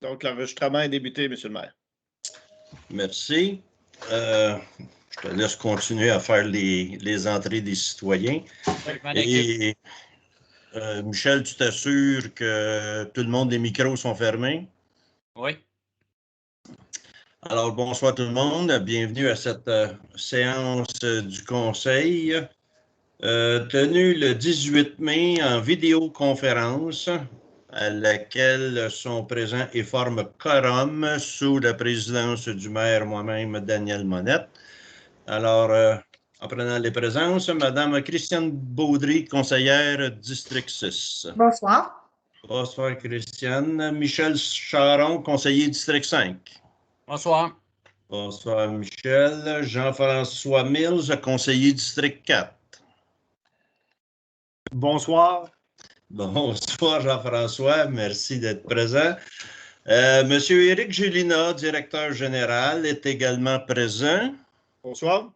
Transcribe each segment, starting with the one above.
Donc, l'enregistrement est débuté, M. le maire. Merci. Je te laisse continuer à faire les entrées des citoyens. Et Michel, tu t'assures que tout le monde, les micros sont fermés? Oui. Alors, bonsoir tout le monde. Bienvenue à cette séance du Conseil tenue le 18 mai en vidéoconférence à laquelle sont présents et forment quorum sous la présidence du maire moi-même, Daniel Monette. Alors, en prenant les présences, Madame Christiane Baudry, conseillère District 6. Bonsoir. Bonsoir, Christiane. Michel Charon, conseiller District 5. Bonsoir. Bonsoir, Michel. Jean-François Mills, conseiller District 4. Bonsoir. Bonsoir, Jean-François. Merci d'être présent. Monsieur Éric Gélina, directeur général, est également présent. Bonsoir.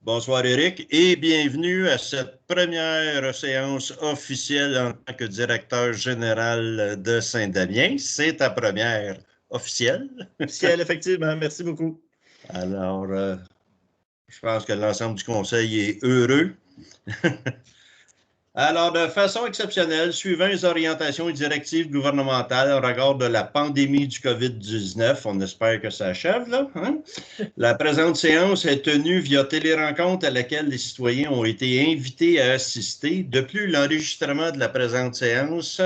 Bonsoir, Éric, et bienvenue à cette première séance officielle en tant que directeur général de Saint-Damien. C'est ta première officielle? Officielle, effectivement. Merci beaucoup. Alors, je pense que l'ensemble du conseil est heureux. Alors, de façon exceptionnelle, suivant les orientations et directives gouvernementales au regard de la pandémie du COVID-19, on espère que ça achève, là, hein? La présente séance est tenue via télérencontre à laquelle les citoyens ont été invités à assister. De plus, l'enregistrement de la présente séance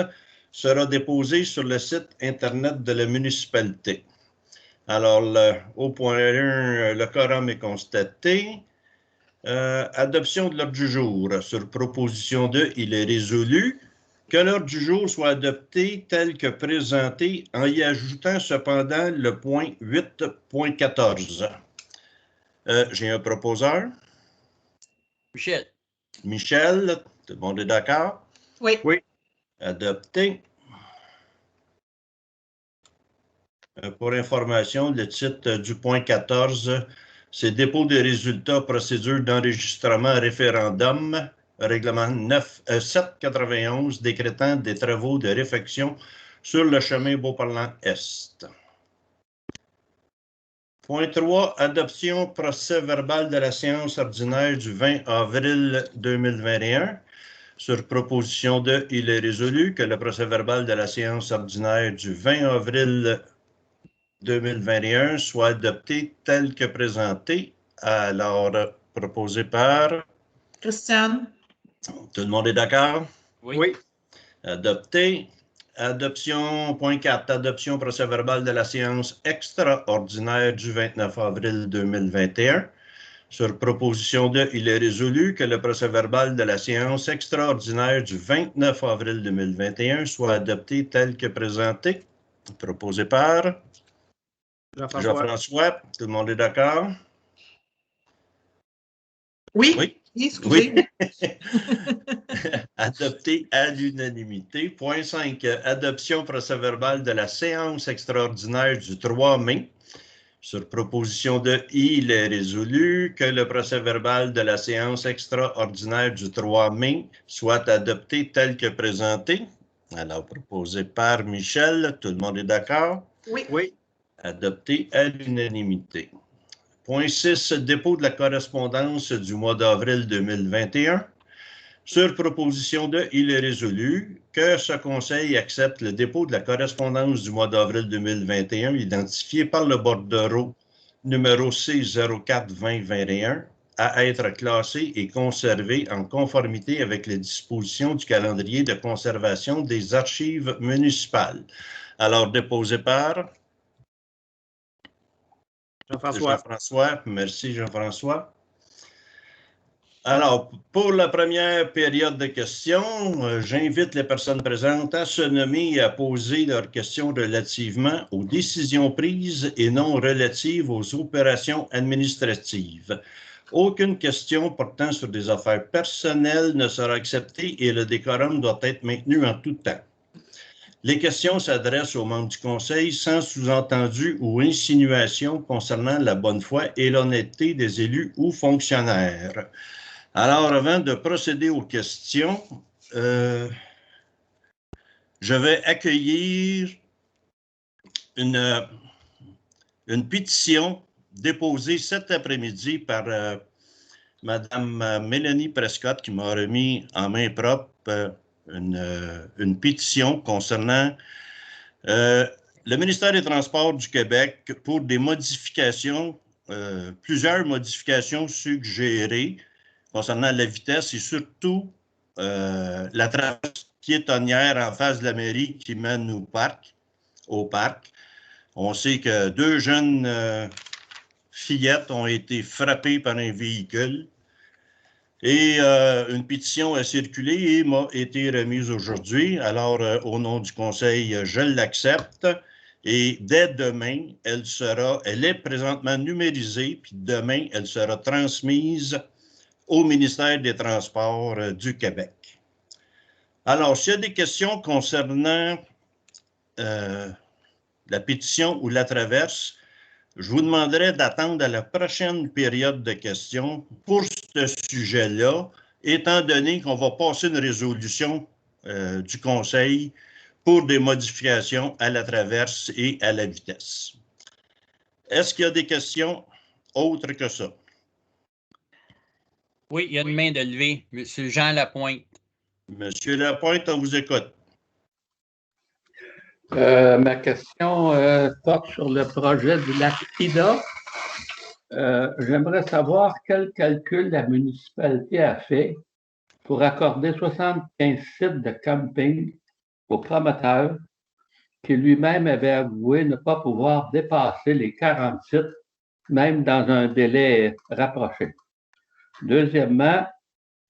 sera déposé sur le site Internet de la municipalité. Alors, au point 1, le quorum est constaté. Adoption de l'ordre du jour. Sur proposition de, il est résolu que l'ordre du jour soit adopté tel que présenté en y ajoutant cependant le point 8.14. J'ai un proposeur. Michel. Michel, tout le monde est d'accord? Oui. Oui. Adopté. Pour information, le titre du point 14, c'est dépôt des résultats, procédure d'enregistrement référendum, règlement 791 décrétant des travaux de réfection sur le chemin Beauparlant-Est. Point 3, adoption procès-verbal de la séance ordinaire du 20 avril 2021. Sur proposition de, il est résolu que le procès-verbal de la séance ordinaire du 20 avril 2021 soit adopté tel que présenté. Alors, proposé par... Christiane. Tout le monde est d'accord? Oui. Adopté. Adoption, point 4, adoption procès-verbal de la séance extraordinaire du 29 avril 2021. Sur proposition de, il est résolu que le procès-verbal de la séance extraordinaire du 29 avril 2021 soit adopté tel que présenté. Proposé par... Jean-François, tout le monde est d'accord? Oui. Oui. Excusez. Oui. Adopté à l'unanimité. Point 5, adoption procès-verbal de la séance extraordinaire du 3 mai. Sur proposition de il est résolu que le procès-verbal de la séance extraordinaire du 3 mai soit adopté tel que présenté. Alors, proposé par Michel, tout le monde est d'accord? Oui. Oui. Adopté à l'unanimité. Point 6, dépôt de la correspondance du mois d'avril 2021. Sur proposition de, il est résolu que ce Conseil accepte le dépôt de la correspondance du mois d'avril 2021 identifié par le bordereau numéro C04-2021 à être classé et conservé en conformité avec les dispositions du calendrier de conservation des archives municipales. Alors, déposé par... Jean-François. Merci, Jean-François. Alors, pour la première période de questions, j'invite les personnes présentes à se nommer et à poser leurs questions relativement aux décisions prises et non relatives aux opérations administratives. Aucune question portant sur des affaires personnelles ne sera acceptée et le décorum doit être maintenu en tout temps. Les questions s'adressent aux membres du Conseil sans sous-entendu ou insinuation concernant la bonne foi et l'honnêteté des élus ou fonctionnaires. Alors, avant de procéder aux questions, je vais accueillir une pétition déposée cet après-midi par Mme Mélanie Prescott qui m'a remis en main propre une pétition concernant le ministère des Transports du Québec pour des modifications, plusieurs modifications suggérées concernant la vitesse et surtout la traverse piétonnière en face de la mairie qui mène au parc. On sait que 2 jeunes fillettes ont été frappées par un véhicule et une pétition a circulé et m'a été remise aujourd'hui. Alors, au nom du Conseil, je l'accepte et dès demain, elle est présentement numérisée, puis demain, elle sera transmise au ministère des Transports du Québec. Alors, s'il y a des questions concernant la pétition ou la traverse, je vous demanderai d'attendre à la prochaine période de questions pour ce sujet-là, étant donné qu'on va passer une résolution du Conseil pour des modifications à la traverse et à la vitesse. Est-ce qu'il y a des questions autres que ça? Oui, il y a une main de levée. Monsieur Jean Lapointe. Monsieur Lapointe, on vous écoute. Ma question porte sur le projet du lac Ida. J'aimerais savoir quel calcul la municipalité a fait pour accorder 75 sites de camping au promoteur qui lui-même avait avoué ne pas pouvoir dépasser les 40 sites, même dans un délai rapproché. Deuxièmement,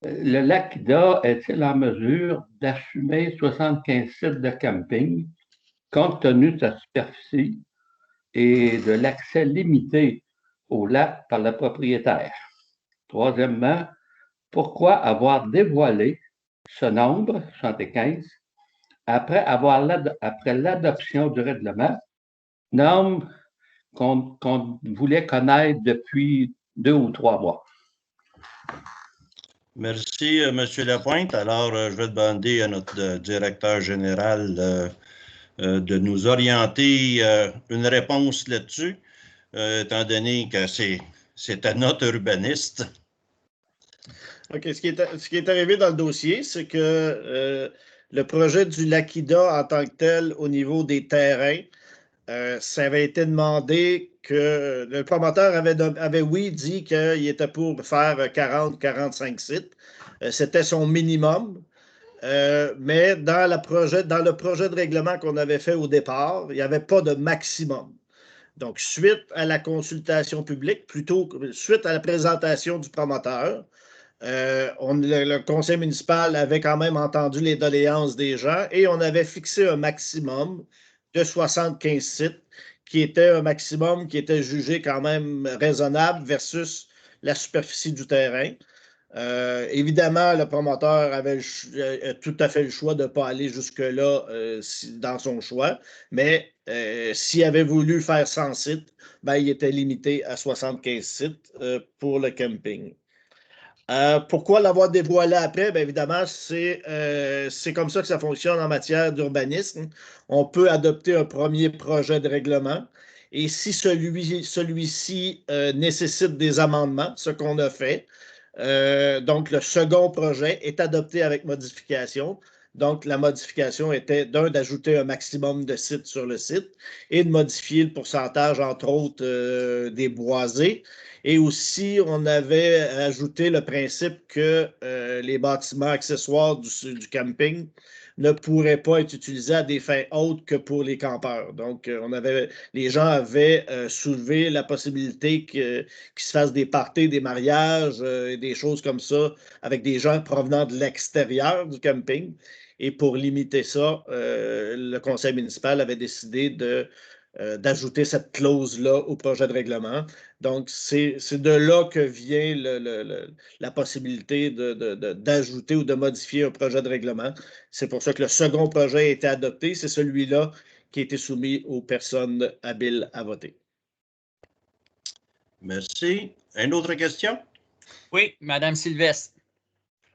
le lac Ida est-il en mesure d'assumer 75 sites de camping compte tenu de sa superficie et de l'accès limité au lac par le propriétaire? Troisièmement, pourquoi avoir dévoilé ce nombre, 75, après l'adoption du règlement, nombre qu'on voulait connaître depuis 2 ou 3 mois? Merci, M. Lapointe. Alors, je vais demander à notre directeur général de nous orienter une réponse là-dessus, étant donné que c'est un autre urbaniste. OK. Ce qui est arrivé dans le dossier, c'est que le projet du lac Ida en tant que tel, au niveau des terrains, ça avait été demandé que le promoteur avait oui, dit qu'il était pour faire 40-45 sites. C'était son minimum. Mais dans le projet de règlement qu'on avait fait au départ, il n'y avait pas de maximum. Donc, suite à la consultation publique, plutôt suite à la présentation du promoteur, le conseil municipal avait quand même entendu les doléances des gens et on avait fixé un maximum de 75 sites, qui était un maximum qui était jugé quand même raisonnable versus la superficie du terrain. Évidemment, le promoteur avait tout à fait le choix de ne pas aller jusque-là dans son choix, mais s'il avait voulu faire 100 sites, ben, il était limité à 75 sites pour le camping. Pourquoi l'avoir dévoilé après? Bien, évidemment, c'est comme ça que ça fonctionne en matière d'urbanisme. On peut adopter un premier projet de règlement et si celui-ci nécessite des amendements, ce qu'on a fait, donc le second projet est adopté avec modification. Donc, la modification était d'ajouter un maximum de sites sur le site et de modifier le pourcentage, entre autres, des boisés. Et aussi, on avait ajouté le principe que les bâtiments accessoires du camping ne pourraient pas être utilisés à des fins autres que pour les campeurs. Donc, les gens avaient soulevé la possibilité qu'il se fasse des parties, des mariages et des choses comme ça avec des gens provenant de l'extérieur du camping. Et pour limiter ça, le conseil municipal avait décidé d'ajouter cette clause-là au projet de règlement. Donc, c'est de là que vient la possibilité d'ajouter ou de modifier un projet de règlement. C'est pour ça que le second projet a été adopté. C'est celui-là qui a été soumis aux personnes habiles à voter. Merci. Une autre question? Oui, Mme Sylvestre.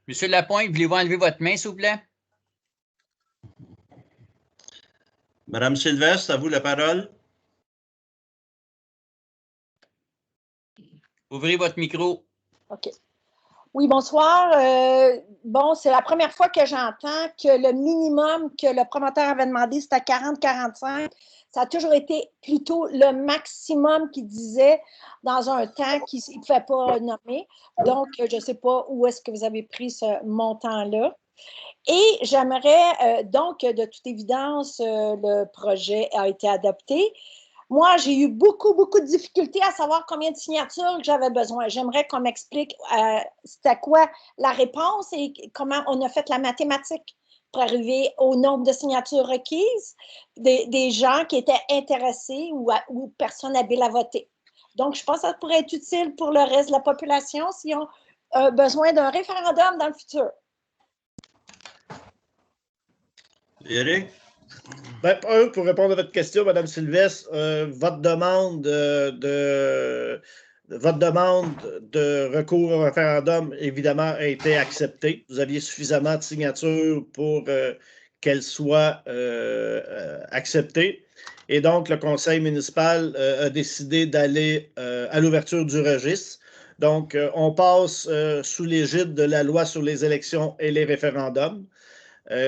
Monsieur Lapointe, voulez-vous enlever votre main, s'il vous plaît? Madame Sylvestre, à vous la parole. Ouvrez votre micro. OK. Oui, bonsoir. Bon, c'est la première fois que j'entends que le minimum que le promoteur avait demandé, c'était 40-45. Ça a toujours été plutôt le maximum qu'il disait dans un temps qu'il ne pouvait pas nommer. Donc, je ne sais pas où est-ce que vous avez pris ce montant-là. Et j'aimerais, donc, de toute évidence, le projet a été adopté. Moi, j'ai eu beaucoup de difficultés à savoir combien de signatures j'avais besoin. J'aimerais qu'on m'explique c'était quoi la réponse et comment on a fait la mathématique pour arriver au nombre de signatures requises des gens qui étaient intéressés ou personnes habiles à voter. Donc, je pense que ça pourrait être utile pour le reste de la population s'ils ont besoin d'un référendum dans le futur. Éric? Ben, pour répondre à votre question, Mme Sylvestre, votre demande de recours au référendum, évidemment, a été acceptée. Vous aviez suffisamment de signatures pour qu'elle soit acceptée. Et donc, le conseil municipal a décidé d'aller à l'ouverture du registre. Donc, on passe sous l'égide de la loi sur les élections et les référendums.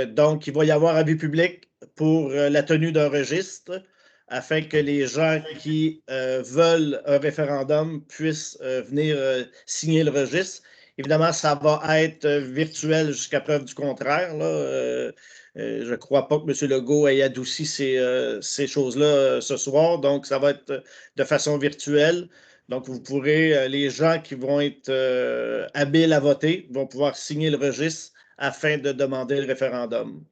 Donc, il va y avoir avis public pour la tenue d'un registre afin que les gens qui veulent un référendum puissent venir signer le registre. Évidemment, ça va être virtuel jusqu'à preuve du contraire. Là. Je ne crois pas que M. Legault ait adouci ces choses-là ce soir. Donc, ça va être de façon virtuelle. Donc, vous pourrez, les gens qui vont être habiles à voter vont pouvoir signer le registre afin de demander le référendum.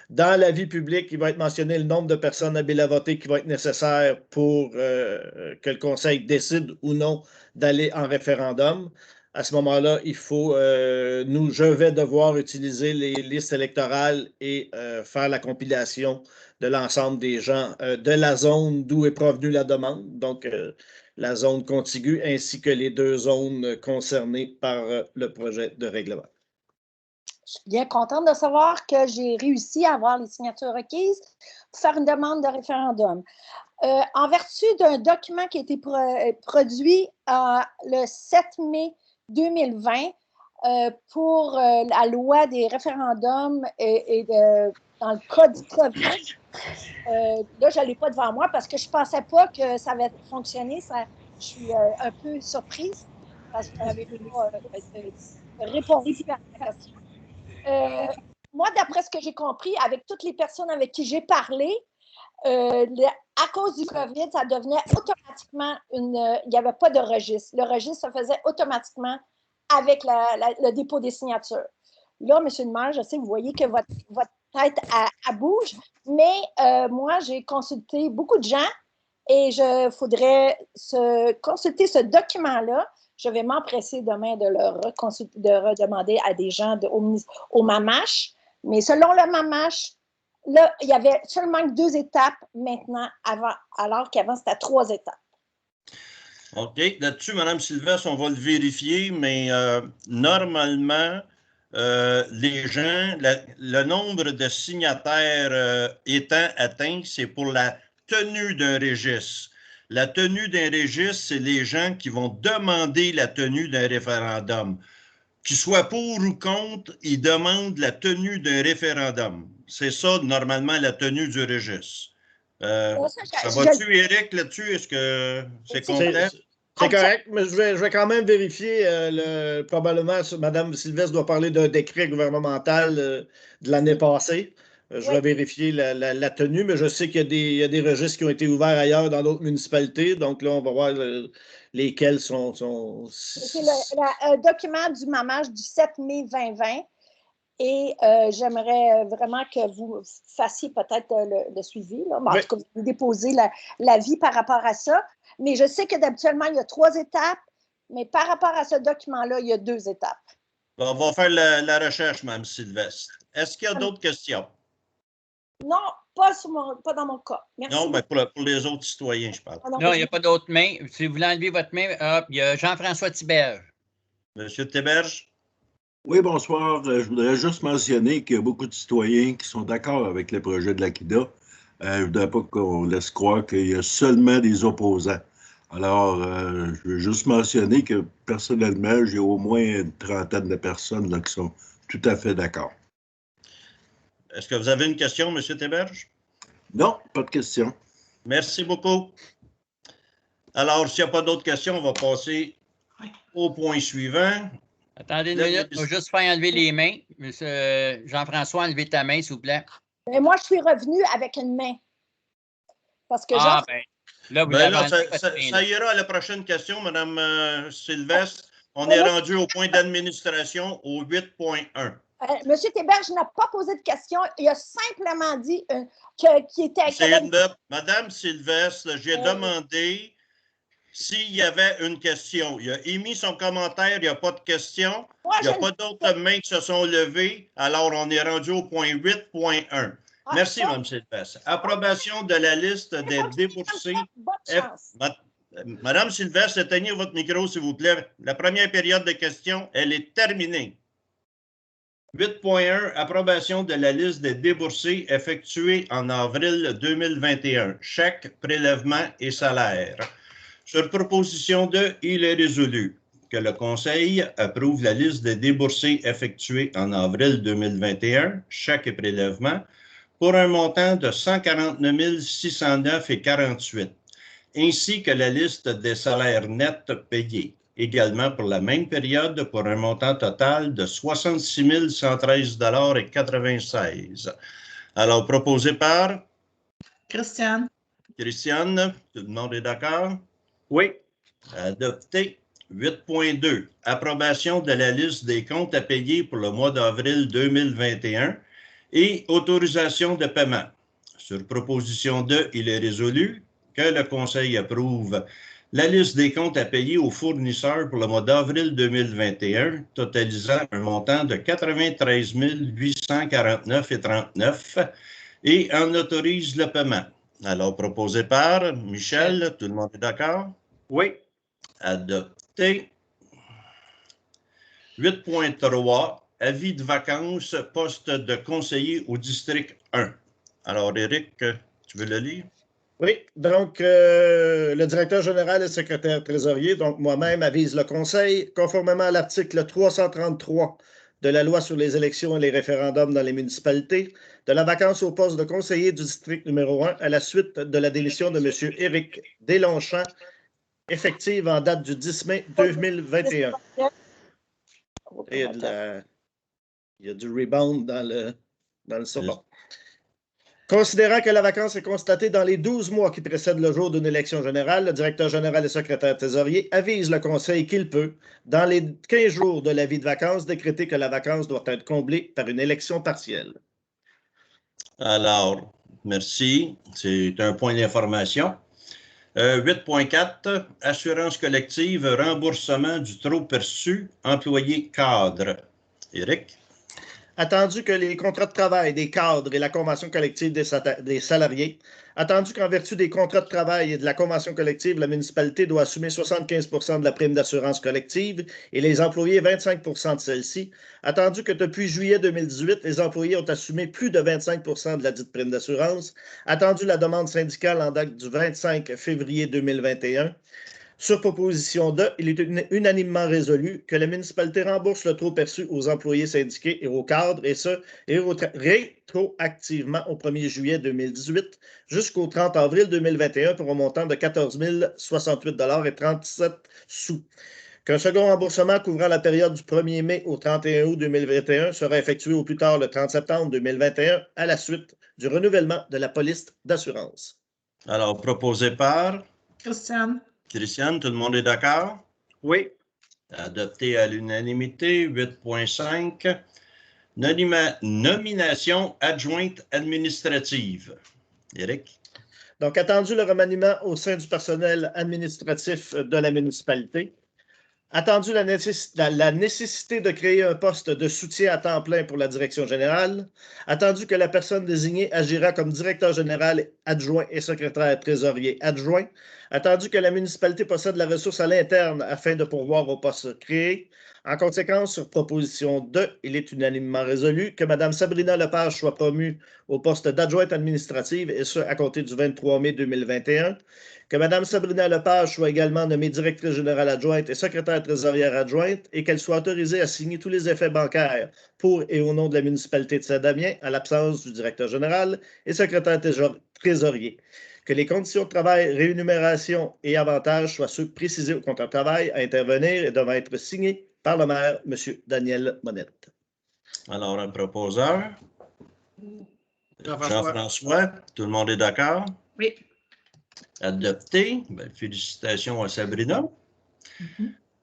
Dans l'avis public, il va être mentionné le nombre de personnes habiles à voter qui va être nécessaire pour que le Conseil décide ou non d'aller en référendum. À ce moment-là, je vais devoir utiliser les listes électorales et faire la compilation de l'ensemble des gens de la zone d'où est provenue la demande, donc la zone contiguë ainsi que les 2 zones concernées par le projet de règlement. Je suis bien contente de savoir que j'ai réussi à avoir les signatures requises pour faire une demande de référendum. En vertu d'un document qui a été produit le 7 mai 2020 pour la loi des référendums dans le cas du COVID, là, je ne l'ai pas devant moi parce que je ne pensais pas que ça avait fonctionné. Je suis un peu surprise parce que vous n'avez pas répondu à la question. Moi, d'après ce que j'ai compris, avec toutes les personnes avec qui j'ai parlé, à cause du COVID, ça devenait automatiquement il n'y avait pas de registre. Le registre se faisait automatiquement avec le dépôt des signatures. Là, M. le maire, je sais, vous voyez que votre tête elle bouge, mais moi, j'ai consulté beaucoup de gens et il faudrait consulter ce document-là. Je vais m'empresser demain de redemander à des gens au MAMACH. Mais selon le MAMACH, là, il y avait seulement 2 étapes maintenant, alors qu'avant, c'était 3 étapes. OK. Là-dessus, Mme Sylvestre, on va le vérifier, mais normalement, les gens, le nombre de signataires étant atteint, c'est pour la tenue d'un registre. La tenue d'un registre, c'est les gens qui vont demander la tenue d'un référendum. Qu'ils soient pour ou contre, ils demandent la tenue d'un référendum. C'est ça, normalement, la tenue du registre. Ça va-tu, Éric, là-dessus? Est-ce que c'est complet? C'est correct, mais je vais quand même vérifier. Probablement, Mme Sylvestre doit parler d'un décret gouvernemental de l'année passée. Je vais vérifier la tenue, mais je sais qu'il y a des registres qui ont été ouverts ailleurs dans d'autres municipalités. Donc là, on va voir lesquels sont... C'est le document du MAMACH du 7 mai 2020. Et j'aimerais vraiment que vous fassiez peut-être le suivi. Là. En tout cas, vous déposez l'avis par rapport à ça. Mais je sais que d'habituellement, il y a 3 étapes, mais par rapport à ce document-là, il y a 2 étapes. On va faire la recherche, Mme Sylvestre. Est-ce qu'il y a d'autres questions? Non, pas dans mon cas. Merci. Non, mais pour les autres citoyens, je parle. Non, il n'y a pas d'autres mains. Si vous voulez enlever votre main, il y a Jean-François Thiberge. Monsieur Thiberge? Oui, bonsoir. Je voudrais juste mentionner qu'il y a beaucoup de citoyens qui sont d'accord avec le projet de l'AQUIDA. Je ne voudrais pas qu'on laisse croire qu'il y a seulement des opposants. Alors, je veux juste mentionner que personnellement, j'ai au moins une trentaine de personnes là, qui sont tout à fait d'accord. Est-ce que vous avez une question, M. Théberge? Non, pas de question. Merci beaucoup. Alors, s'il n'y a pas d'autres questions, on va passer au point suivant. Attendez une minute, je vais juste faire enlever les mains. Monsieur Jean-François, enlevez ta main, s'il vous plaît. Mais moi, je suis revenue avec une main. Parce que Ah, ben, là, vous avez enlevé votre main, ça ira à la prochaine question, Mme Sylvestre. On est rendu au point d'administration, au 8.1. Monsieur Théberge n'a pas posé de question. Il a simplement dit qu'il était... Madame Sylvestre, j'ai demandé s'il y avait une question. Il a émis son commentaire, il n'y a pas de question. Il n'y a pas d'autres mains qui se sont levées. Alors, on est rendu au point 8.1. Merci, Mme Sylvestre. Approbation de la liste des déboursés. Madame Sylvestre, éteignez votre micro, s'il vous plaît. La première période de questions, elle est terminée. 8.1, approbation de la liste des déboursés effectués en avril 2021. Chèques, prélèvements et salaires. Sur proposition de, il est résolu que le Conseil approuve la liste des déboursés effectués en avril 2021, chèques et prélèvements, pour un montant de 149 609,48, ainsi que la liste des salaires nets payés, également pour la même période, pour un montant total de 66 113,96 $. Alors, proposé par? Christiane. Christiane, tout le monde est d'accord? Oui. Adopté. 8.2. Approbation de la liste des comptes à payer pour le mois d'avril 2021 et autorisation de paiement. Sur proposition de, il est résolu que le Conseil approuve la liste des comptes à payer aux fournisseurs pour le mois d'avril 2021, totalisant un montant de 93 849,39 et en autorise le paiement. Alors, proposé par Michel, tout le monde est d'accord? Oui. Adopté. 8.3, avis de vacances, poste de conseiller au district 1. Alors, Éric, tu veux le lire? Oui, donc le directeur général et secrétaire trésorier, donc moi-même, avise le Conseil, conformément à l'article 333 de la loi sur les élections et les référendums dans les municipalités, de la vacance au poste de conseiller du district numéro 1 à la suite de la démission de M. Éric Deslongchamps, effective en date du 10 mai 2021. Et il y a du rebound dans le second. Considérant que la vacance est constatée dans les 12 mois qui précèdent le jour d'une élection générale, le directeur général et secrétaire trésorier avise le Conseil qu'il peut, dans les 15 jours de l'avis de vacances, décréter que la vacance doit être comblée par une élection partielle. Alors, merci. C'est un point d'information. 8.4, assurance collective, remboursement du trop perçu, employé cadre. Éric? Attendu que les contrats de travail des cadres et la convention collective des salariés, attendu qu'en vertu des contrats de travail et de la convention collective, la municipalité doit assumer 75% de la prime d'assurance collective et les employés 25% de celle-ci, attendu que depuis juillet 2018, les employés ont assumé plus de 25% de la dite prime d'assurance, attendu la demande syndicale en date du 25 février 2021, sur proposition de, il est unanimement résolu que la municipalité rembourse le trop perçu aux employés syndiqués et aux cadres, et ce, rétroactivement au 1er juillet 2018 jusqu'au 30 avril 2021 pour un montant de 14 068,37 $. Qu'un second remboursement couvrant la période du 1er mai au 31 août 2021 sera effectué au plus tard le 30 septembre 2021 à la suite du renouvellement de la police d'assurance. Alors, proposé par? Christiane. Christiane, tout le monde est d'accord? Oui. Adopté à l'unanimité. 8.5. Nomination adjointe administrative. Éric? Donc, attendu le remaniement au sein du personnel administratif de la municipalité. Attendu la nécessité de créer un poste de soutien à temps plein pour la direction générale. Attendu que la personne désignée agira comme directeur général adjoint et secrétaire trésorier adjoint. Attendu que la municipalité possède la ressource à l'interne afin de pourvoir au poste créé. En conséquence, sur proposition 2, il est unanimement résolu que Mme Sabrina Lepage soit promue au poste d'adjointe administrative, et ce, à compter du 23 mai 2021. Que Mme Sabrina Lepage soit également nommée directrice générale adjointe et secrétaire trésorière adjointe, et qu'elle soit autorisée à signer tous les effets bancaires pour et au nom de la municipalité de Saint-Damien, à l'absence du directeur général et secrétaire trésorier. Que les conditions de travail, rémunération et avantages soient ceux précisés au contrat de travail à intervenir et devant être signés par le maire, M. Daniel Monette. Alors, un proposeur. Jean-François. Jean-François, tout le monde est d'accord? Oui. Adopté. Bien, félicitations à Sabrina.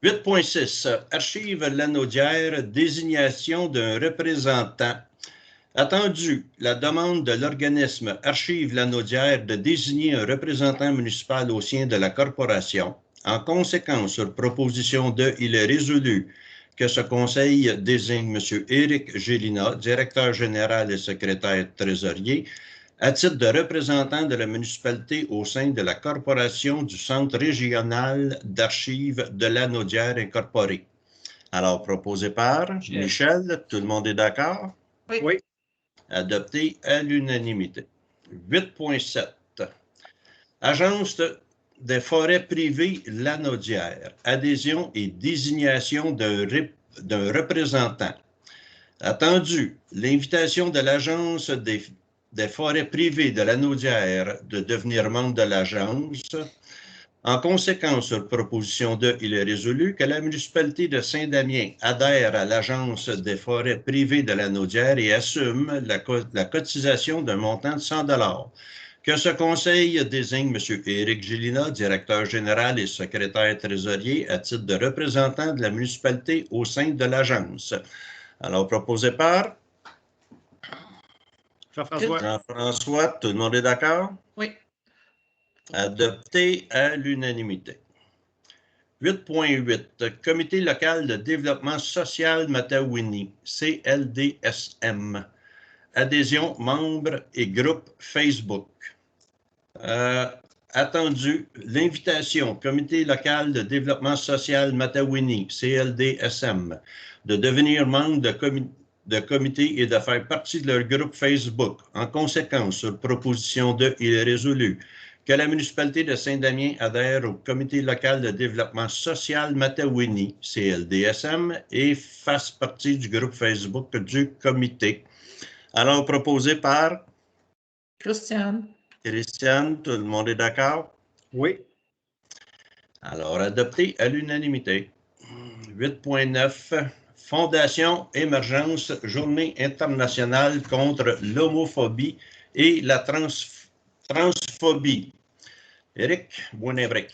8.6. Archive Lanaudière, désignation d'un représentant. Attendu, la demande de l'organisme Archive Lanaudière de désigner un représentant municipal au sein de la corporation. En conséquence, sur proposition de, il est résolu que ce conseil désigne M. Éric Gélina, directeur général et secrétaire trésorier, à titre de représentant de la municipalité au sein de la corporation du Centre régional d'archives de Lanaudière incorporé. Alors, proposé par Michel, tout le monde est d'accord? Oui. Adopté à l'unanimité. 8.7. Agence des forêts privées Lanaudière. Adhésion et désignation d'un représentant. Attendu, l'invitation de l'Agence des forêts privées de Lanaudière de devenir membre de l'agence. En conséquence, sur proposition de, il est résolu que la municipalité de Saint-Damien adhère à l'Agence des forêts privées de Lanaudière et assume la cotisation d'un montant de 100 $. Que ce conseil désigne M. Éric Gélina, directeur général et secrétaire trésorier, à titre de représentant de la municipalité au sein de l'agence. Alors, proposé par Jean-François. Jean-François, tout le monde est d'accord? Oui. Adopté à l'unanimité. 8.8. Comité local de développement social Matawini, CLDSM. Adhésion, membres et groupe Facebook. Attendu, l'invitation Comité local de développement social Matawini, CLDSM, de devenir membre de comité et de faire partie de leur groupe Facebook. En conséquence, sur proposition de, il est résolu que la municipalité de Saint-Damien adhère au Comité local de développement social Matawini, CLDSM, et fasse partie du groupe Facebook du comité. Alors, proposé par Christiane. Christiane, tout le monde est d'accord? Oui. Alors, adopté à l'unanimité. 8.9. Fondation Émergence, Journée internationale contre l'homophobie et la transphobie. Éric Bouinbric.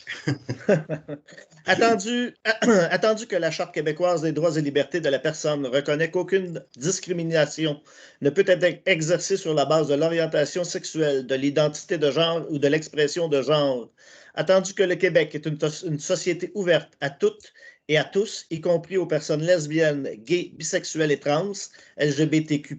Attendu que la Charte québécoise des droits et libertés de la personne reconnaît qu'aucune discrimination ne peut être exercée sur la base de l'orientation sexuelle, de l'identité de genre ou de l'expression de genre. Attendu que le Québec est une société ouverte à toutes et à tous, y compris aux personnes lesbiennes, gays, bisexuelles et trans, LGBTQ+,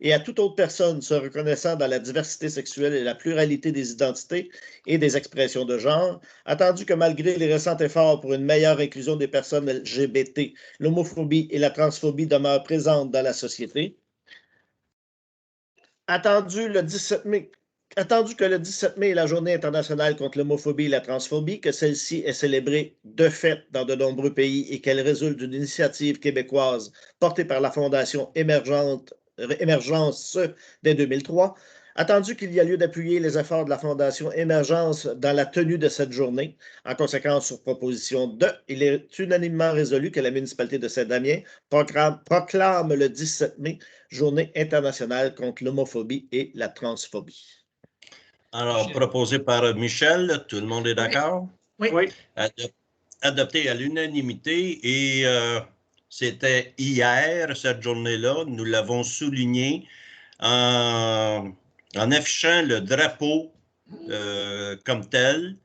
et à toute autre personne se reconnaissant dans la diversité sexuelle et la pluralité des identités et des expressions de genre, attendu que malgré les récents efforts pour une meilleure inclusion des personnes LGBT, l'homophobie et la transphobie demeurent présentes dans la société, attendu que le 17 mai est la Journée internationale contre l'homophobie et la transphobie, que celle-ci est célébrée de fait dans de nombreux pays et qu'elle résulte d'une initiative québécoise portée par la Fondation Émergence dès 2003, attendu qu'il y a lieu d'appuyer les efforts de la Fondation Émergence dans la tenue de cette journée. En conséquence, sur proposition de, il est unanimement résolu que la municipalité de Saint-Damien proclame le 17 mai Journée internationale contre l'homophobie et la transphobie. Alors, proposé par Michel, tout le monde est d'accord? Oui. Adopté à l'unanimité et c'était hier, cette journée-là, nous l'avons souligné en affichant le drapeau comme tel.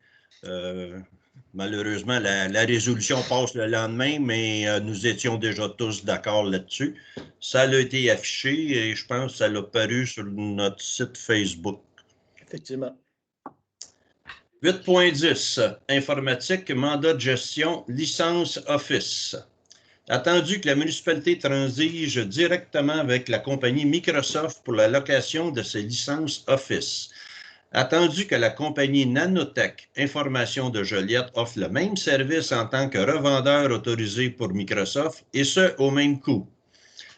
Malheureusement, la résolution passe le lendemain, mais nous étions déjà tous d'accord là-dessus. Ça a été affiché et je pense que ça l'a paru sur notre site Facebook. Effectivement. 8.10, informatique, mandat de gestion, licence Office. Attendu que la municipalité transige directement avec la compagnie Microsoft pour la location de ses licences Office. Attendu que la compagnie Nanotech Information de Joliette offre le même service en tant que revendeur autorisé pour Microsoft, et ce, au même coût.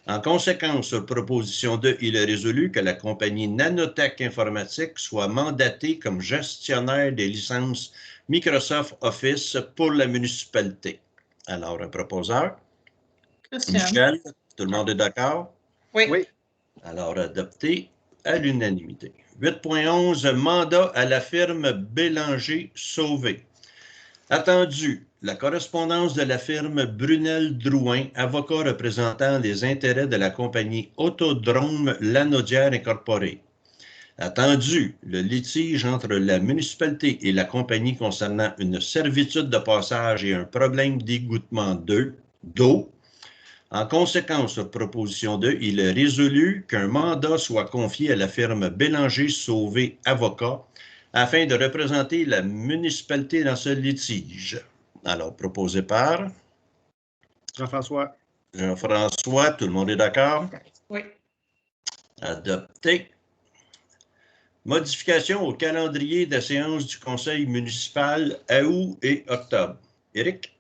En conséquence, sur proposition 2, il est résolu que la compagnie Nanotech Informatique soit mandatée comme gestionnaire des licences Microsoft Office pour la municipalité. Alors, un proposeur? Christian. Michel, tout le monde est d'accord? Oui. Oui. Alors, adopté à l'unanimité. 8.11, mandat à la firme Bélanger-Sauvé. Attendu, la correspondance de la firme Brunel-Drouin, avocat représentant les intérêts de la compagnie Autodrome Lanaudière Incorporée. Attendu, le litige entre la municipalité et la compagnie concernant une servitude de passage et un problème d'égouttement d'eau. En conséquence, sur proposition 2, il est résolu qu'un mandat soit confié à la firme Bélanger-Sauvé Avocat afin de représenter la municipalité dans ce litige. Alors, proposé par Jean-François. Jean-François, tout le monde est d'accord? Oui. Adopté. Modification au calendrier de séance du conseil municipal à août et octobre. Éric?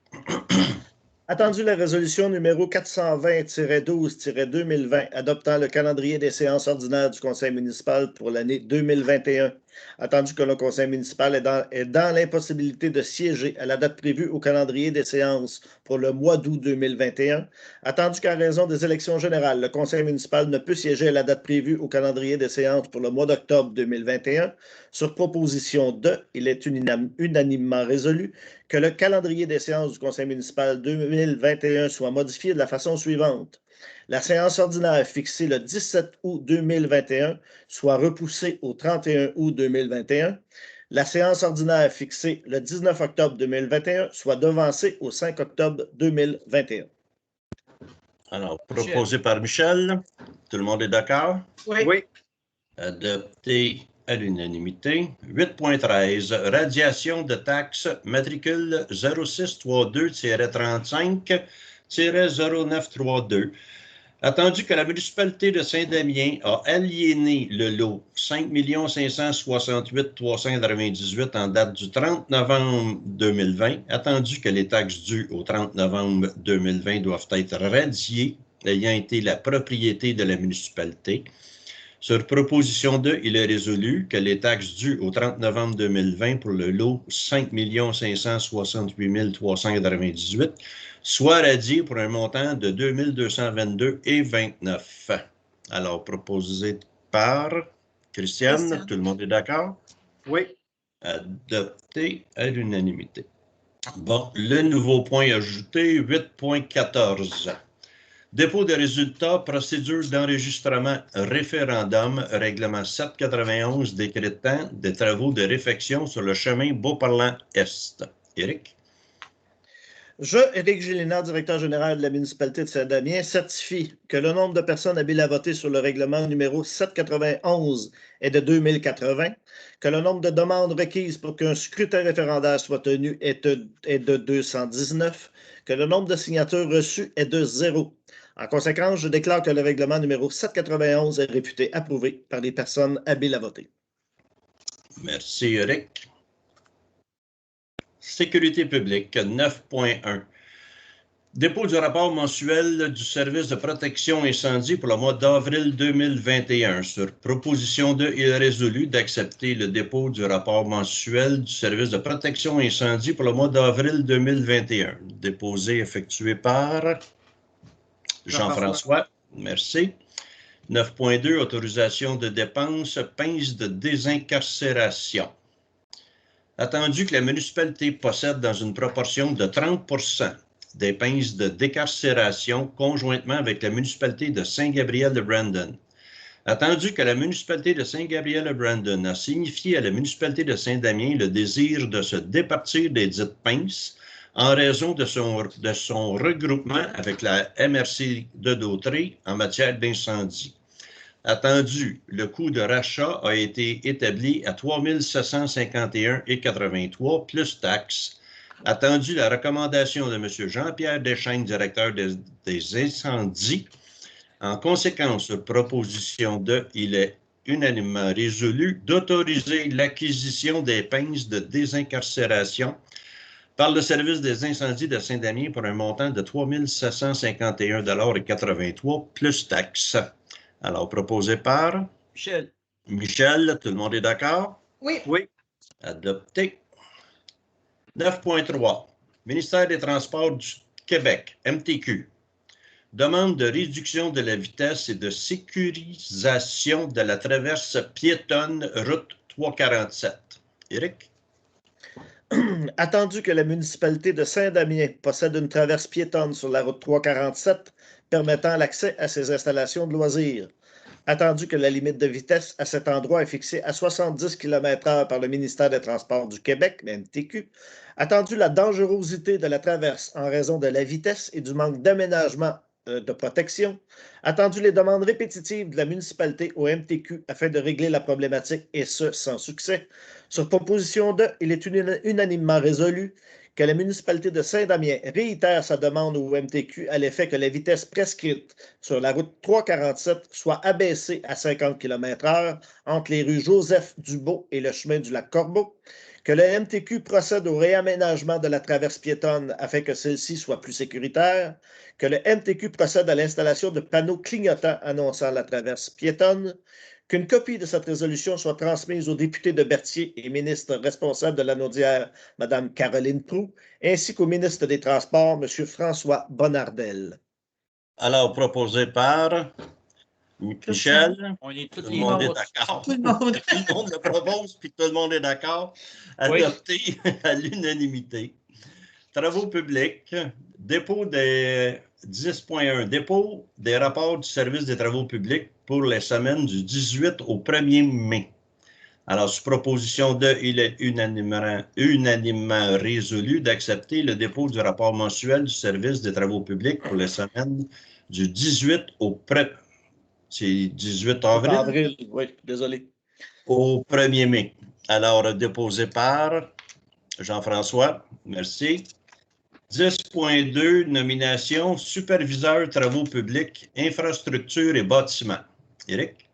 Attendu la résolution numéro 420-12-2020 adoptant le calendrier des séances ordinaires du conseil municipal pour l'année 2021. Attendu que le conseil municipal est dans l'impossibilité de siéger à la date prévue au calendrier des séances pour le mois d'août 2021. Attendu qu'en raison des élections générales, le conseil municipal ne peut siéger à la date prévue au calendrier des séances pour le mois d'octobre 2021. Sur proposition de, il est unanimement résolu que le calendrier des séances du conseil municipal 2021 soit modifié de la façon suivante. La séance ordinaire fixée le 17 août 2021 soit repoussée au 31 août 2021. La séance ordinaire fixée le 19 octobre 2021 soit devancée au 5 octobre 2021. Alors, proposé par Michel. Tout le monde est d'accord? Oui. Adopté à l'unanimité. 8.13, radiation de taxes, matricule 0632-35-0932. Attendu que la municipalité de Saint-Damien a aliéné le lot 5 568 398 en date du 30 novembre 2020, attendu que les taxes dues au 30 novembre 2020 doivent être radiées, ayant été la propriété de la municipalité. Sur proposition 2, il est résolu que les taxes dues au 30 novembre 2020 pour le lot 5 568 398 soient radiées pour un montant de 2 222,29. Alors, proposé par Christiane, tout le monde est d'accord? Oui. Adopté à l'unanimité. Bon, le nouveau point ajouté, 8.14. Dépôt de résultats, procédure d'enregistrement référendum, règlement 791 décrétant des travaux de réfection sur le chemin Beauparlant-Est. Éric? Je, Éric Gélinas, directeur général de la municipalité de Saint-Damien, certifie que le nombre de personnes habiles à voter sur le règlement numéro 791 est de 2080, que le nombre de demandes requises pour qu'un scrutin référendaire soit tenu est de 219, que le nombre de signatures reçues est de 0. En conséquence, je déclare que le règlement numéro 791 est réputé approuvé par les personnes habiles à voter. Merci, Éric. Sécurité publique, 9.1. Dépôt du rapport mensuel du service de protection incendie pour le mois d'avril 2021. Sur proposition de, il est résolu d'accepter le dépôt du rapport mensuel du service de protection incendie pour le mois d'avril 2021. Déposé effectué par Jean-François. Merci. 9.2, autorisation de dépenses, pince de désincarcération. Attendu que la municipalité possède dans une proportion de 30% des pinces de décarcération conjointement avec la municipalité de Saint-Gabriel-de-Brandon. Attendu que la municipalité de Saint-Gabriel-de-Brandon a signifié à la municipalité de Saint-Damien le désir de se départir des dites pinces en raison de son regroupement avec la MRC de Dautrey en matière d'incendie. Attendu, le coût de rachat a été établi à 3 751,83 plus taxes. Attendu, la recommandation de M. Jean-Pierre Deschaines, directeur des incendies. En conséquence, sur proposition de, il est unanimement résolu d'autoriser l'acquisition des pinces de désincarcération par le service des incendies de Saint-Damien pour un montant de 3 751,83 plus taxes. Alors, proposé par Michel. Michel, tout le monde est d'accord? Oui. Oui. Adopté. 9.3. Ministère des Transports du Québec, MTQ. Demande de réduction de la vitesse et de sécurisation de la traverse piétonne route 347. Éric? Attendu que la municipalité de Saint-Damien possède une traverse piétonne sur la route 347 permettant l'accès à ses installations de loisirs. Attendu que la limite de vitesse à cet endroit est fixée à 70 km/h par le ministère des Transports du Québec, MTQ. Attendu la dangerosité de la traverse en raison de la vitesse et du manque d'aménagement de protection. Attendu les demandes répétitives de la municipalité au MTQ afin de régler la problématique, et ce, sans succès. Sur proposition de, il est unanimement résolu que la municipalité de Saint-Damien réitère sa demande au MTQ à l'effet que la vitesse prescrite sur la route 347 soit abaissée à 50 km/h entre les rues Joseph-Dubois et le chemin du lac Corbeau, que le MTQ procède au réaménagement de la traverse piétonne afin que celle-ci soit plus sécuritaire, que le MTQ procède à l'installation de panneaux clignotants annonçant la traverse piétonne, qu'une copie de cette résolution soit transmise au député de Berthier et ministre responsable de la Naudière, Mme Caroline Proulx, ainsi qu'au ministre des Transports, M. François Bonnardel. Alors, proposé par Michel. On est Tout tous le monde est d'accord. Tout le monde. Tout le monde le propose, puis tout le monde est d'accord. Adopté à l'unanimité. Travaux publics, dépôt des 10.1, dépôt des rapports du service des travaux publics pour les semaines du 18 au 1er mai. Alors, sur proposition de, il est unanimement résolu d'accepter le dépôt du rapport mensuel du service des travaux publics pour les semaines du 18 au 1er. C'est 18 avril? Avril, oui, désolé. Au 1er mai. Alors, déposé par Jean-François, merci. 10.2, nomination superviseur travaux publics, infrastructures et bâtiments. Éric?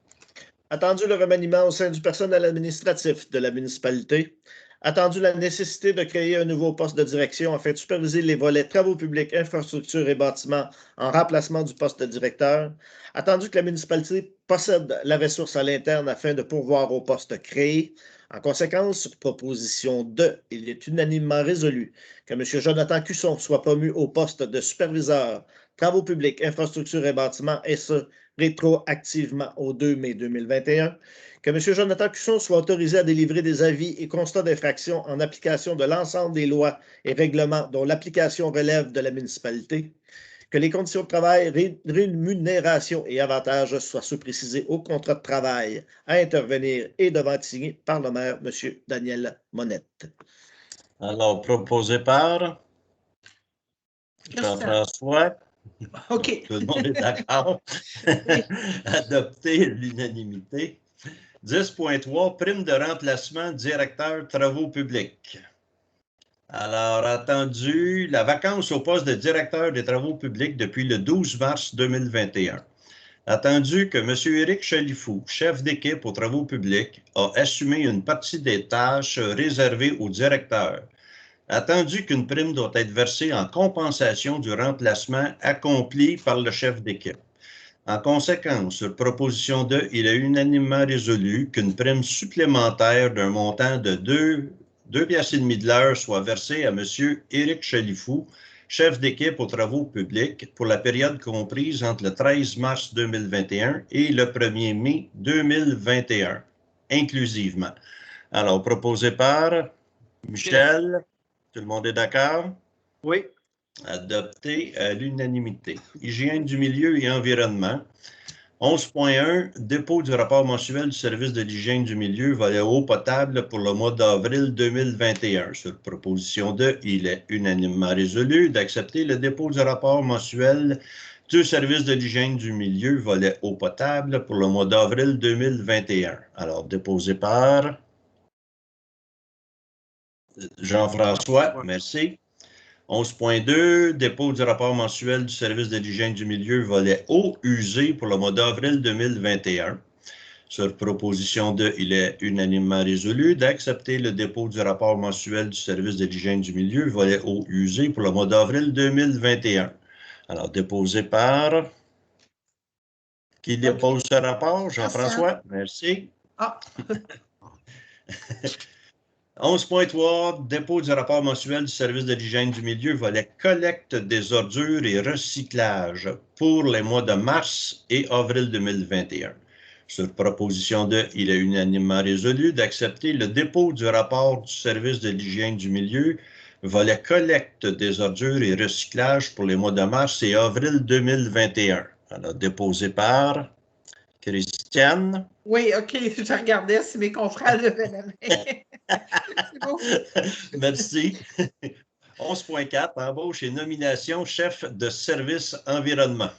Attendu le remaniement au sein du personnel administratif de la municipalité. Attendu la nécessité de créer un nouveau poste de direction afin de superviser les volets travaux publics, infrastructures et bâtiments en remplacement du poste de directeur. Attendu que la municipalité possède la ressource à l'interne afin de pourvoir au poste créé. En conséquence, sur proposition de, il est unanimement résolu que M. Jonathan Cusson soit promu au poste de superviseur travaux publics, infrastructures et bâtiments, et ce, rétroactivement au 2 mai 2021, que M. Jonathan Cusson soit autorisé à délivrer des avis et constats d'infraction en application de l'ensemble des lois et règlements dont l'application relève de la municipalité, que les conditions de travail, rémunération et avantages soient sous-précisés au contrat de travail à intervenir et devant être signé par le maire, M. Daniel Monette. Alors, proposé par Jean-François. OK. Tout le monde est d'accord. Adopté à l'unanimité. 10.3, prime de remplacement directeur travaux publics. Alors, attendu, la vacance au poste de directeur des travaux publics depuis le 12 mars 2021. Attendu que M. Éric Chalifou, chef d'équipe aux travaux publics, a assumé une partie des tâches réservées au directeur. Attendu qu'une prime doit être versée en compensation du remplacement accompli par le chef d'équipe. En conséquence, sur proposition de, il est unanimement résolu qu'une prime supplémentaire d'un montant de 2,5 piastres de l'heure soit versée à M. Éric Chalifou, chef d'équipe aux travaux publics, pour la période comprise entre le 13 mars 2021 et le 1er mai 2021, inclusivement. Alors, proposé par Michel. Tout le monde est d'accord? Oui. Adopté à l'unanimité. Hygiène du milieu et environnement. 11.1, dépôt du rapport mensuel du service de l'hygiène du milieu volet eau potable pour le mois d'avril 2021. Sur proposition de, il est unanimement résolu d'accepter le dépôt du rapport mensuel du service de l'hygiène du milieu, volet eau potable, pour le mois d'avril 2021. Alors, déposé par Jean-François, merci. 11.2, dépôt du rapport mensuel du service de l'hygiène du milieu, volet eau usée pour le mois d'avril 2021. Sur proposition de, il est unanimement résolu d'accepter le dépôt du rapport mensuel du service de l'hygiène du milieu, volet eau usée pour le mois d'avril 2021. Alors, déposé par... Qui dépose ce rapport? Jean-François, merci. Ah. 11.3, dépôt du rapport mensuel du service de l'hygiène du milieu, volet collecte des ordures et recyclage pour les mois de mars et avril 2021. Sur proposition de, il est unanimement résolu d'accepter le dépôt du rapport du service de l'hygiène du milieu, volet collecte des ordures et recyclage pour les mois de mars et avril 2021. Alors, déposé par Christiane. Oui, OK. Je regardais si mes confrères levaient la main. C'est bon. Merci. 11.4, embauche et nomination chef de service environnement.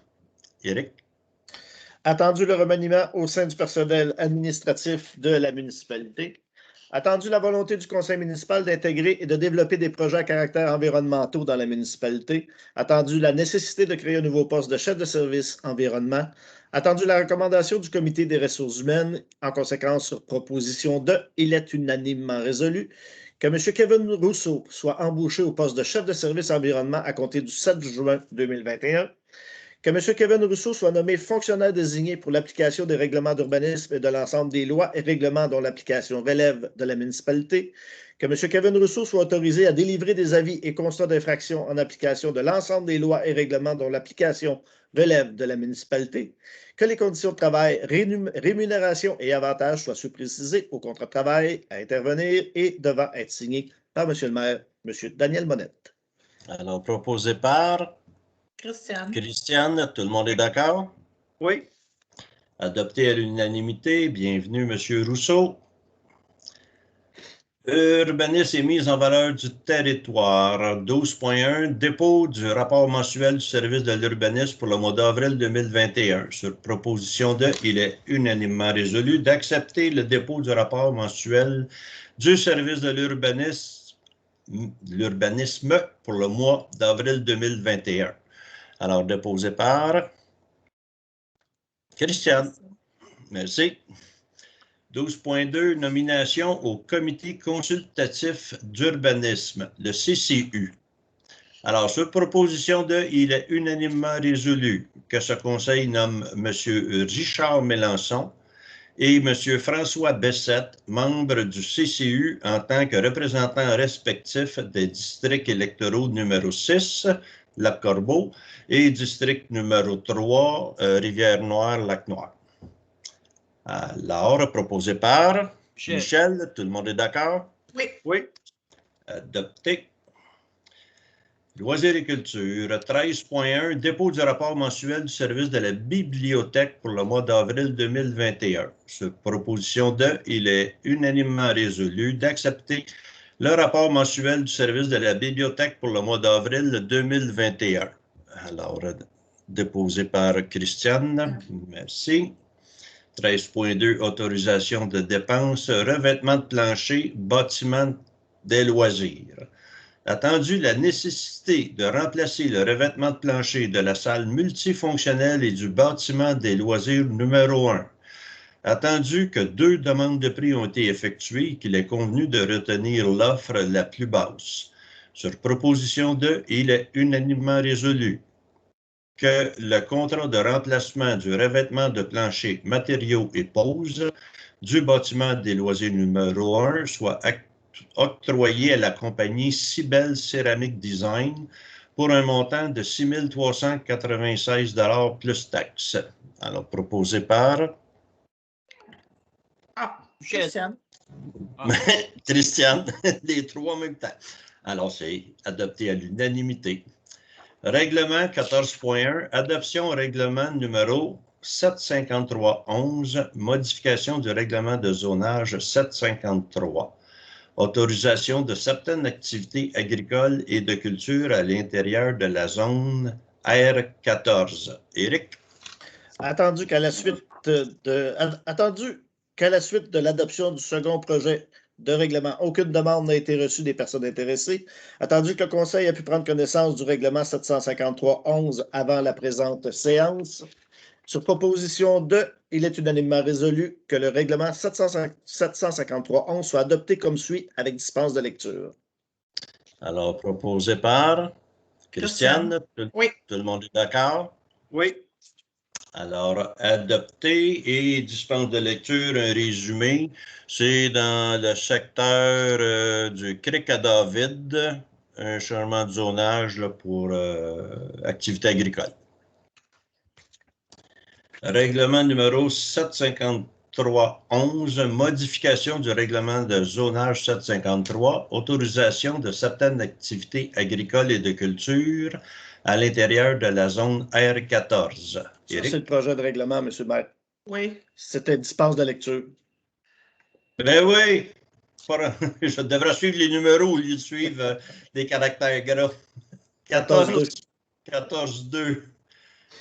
Éric. Attendu le remaniement au sein du personnel administratif de la municipalité. Attendu la volonté du conseil municipal d'intégrer et de développer des projets à caractère environnementaux dans la municipalité. Attendu la nécessité de créer un nouveau poste de chef de service environnement. Attendu la recommandation du comité des ressources humaines. En conséquence, sur proposition de, il est unanimement résolu que M. Kevin Rousseau soit embauché au poste de chef de service environnement à compter du 7 juin 2021. Que M. Kevin Rousseau soit nommé fonctionnaire désigné pour l'application des règlements d'urbanisme et de l'ensemble des lois et règlements dont l'application relève de la municipalité. Que M. Kevin Rousseau soit autorisé à délivrer des avis et constats d'infraction en application de l'ensemble des lois et règlements dont l'application relève de la municipalité. Que les conditions de travail, rémunération et avantages soient sous-précisés au contrat de travail à intervenir et devant être signé par M. le maire, M. Daniel Monette. Alors, proposé par Christiane, tout le monde est d'accord? Oui. Adopté à l'unanimité. Bienvenue, M. Rousseau. Urbanisme et mise en valeur du territoire. 12.1, dépôt du rapport mensuel du service de l'urbanisme pour le mois d'avril 2021. Sur proposition de, il est unanimement résolu d'accepter le dépôt du rapport mensuel du service de l'urbanisme pour le mois d'avril 2021. Alors, déposé par Christiane. Merci. 12.2, nomination au comité consultatif d'urbanisme, le CCU. Alors, sur proposition de, il est unanimement résolu que ce conseil nomme M. Richard Mélenchon et M. François Bessette, membres du CCU en tant que représentants respectifs des districts électoraux numéro 6, Lac-Corbeau, et district numéro 3, Rivière-Noire-Lac-Noir. Alors, proposé par Michel, tout le monde est d'accord? Oui. Oui. Adopté. Loisirs et culture, 13.1, dépôt du rapport mensuel du service de la bibliothèque pour le mois d'avril 2021. Sur proposition de, il est unanimement résolu d'accepter le rapport mensuel du service de la bibliothèque pour le mois d'avril 2021. Alors, déposé par Christiane, merci. 13.2, autorisation de dépenses, revêtement de plancher, bâtiment des loisirs. Attendu la nécessité de remplacer le revêtement de plancher de la salle multifonctionnelle et du bâtiment des loisirs numéro 1. Attendu que 2 demandes de prix ont été effectuées et qu'il est convenu de retenir l'offre la plus basse. Sur proposition de, il est unanimement résolu que le contrat de remplacement du revêtement de plancher, matériaux et poses du bâtiment des loisirs numéro 1 soit octroyé à la compagnie Cybelle Ceramic Design pour un montant de 6 396 $ plus taxes. Alors, proposé par Christiane. Christiane, les trois en même temps. Alors, c'est adopté à l'unanimité. Règlement 14.1, adoption au règlement numéro 753-11, modification du règlement de zonage 753. Autorisation de certaines activités agricoles et de culture à l'intérieur de la zone R14. Éric? Attendu qu'à la suite de l'adoption du second projet de règlement, aucune demande n'a été reçue des personnes intéressées. Attendu que le Conseil a pu prendre connaissance du règlement 753-11 avant la présente séance. Sur proposition de, il est unanimement résolu que le règlement 753-11 soit adopté comme suit avec dispense de lecture. Alors, proposé par Christiane. Oui. Tout le monde est d'accord? Oui. Alors, adopté et dispense de lecture, un résumé. C'est dans le secteur du Cric à David, un changement de zonage là, pour activité agricole. Règlement numéro 753-11, modification du règlement de zonage 753, autorisation de certaines activités agricoles et de culture à l'intérieur de la zone R14. Ça, c'est le projet de règlement, M. le maire. Oui. C'était dispense de lecture. Ben oui, je devrais suivre les numéros au lieu de suivre des caractères gras. 14.2.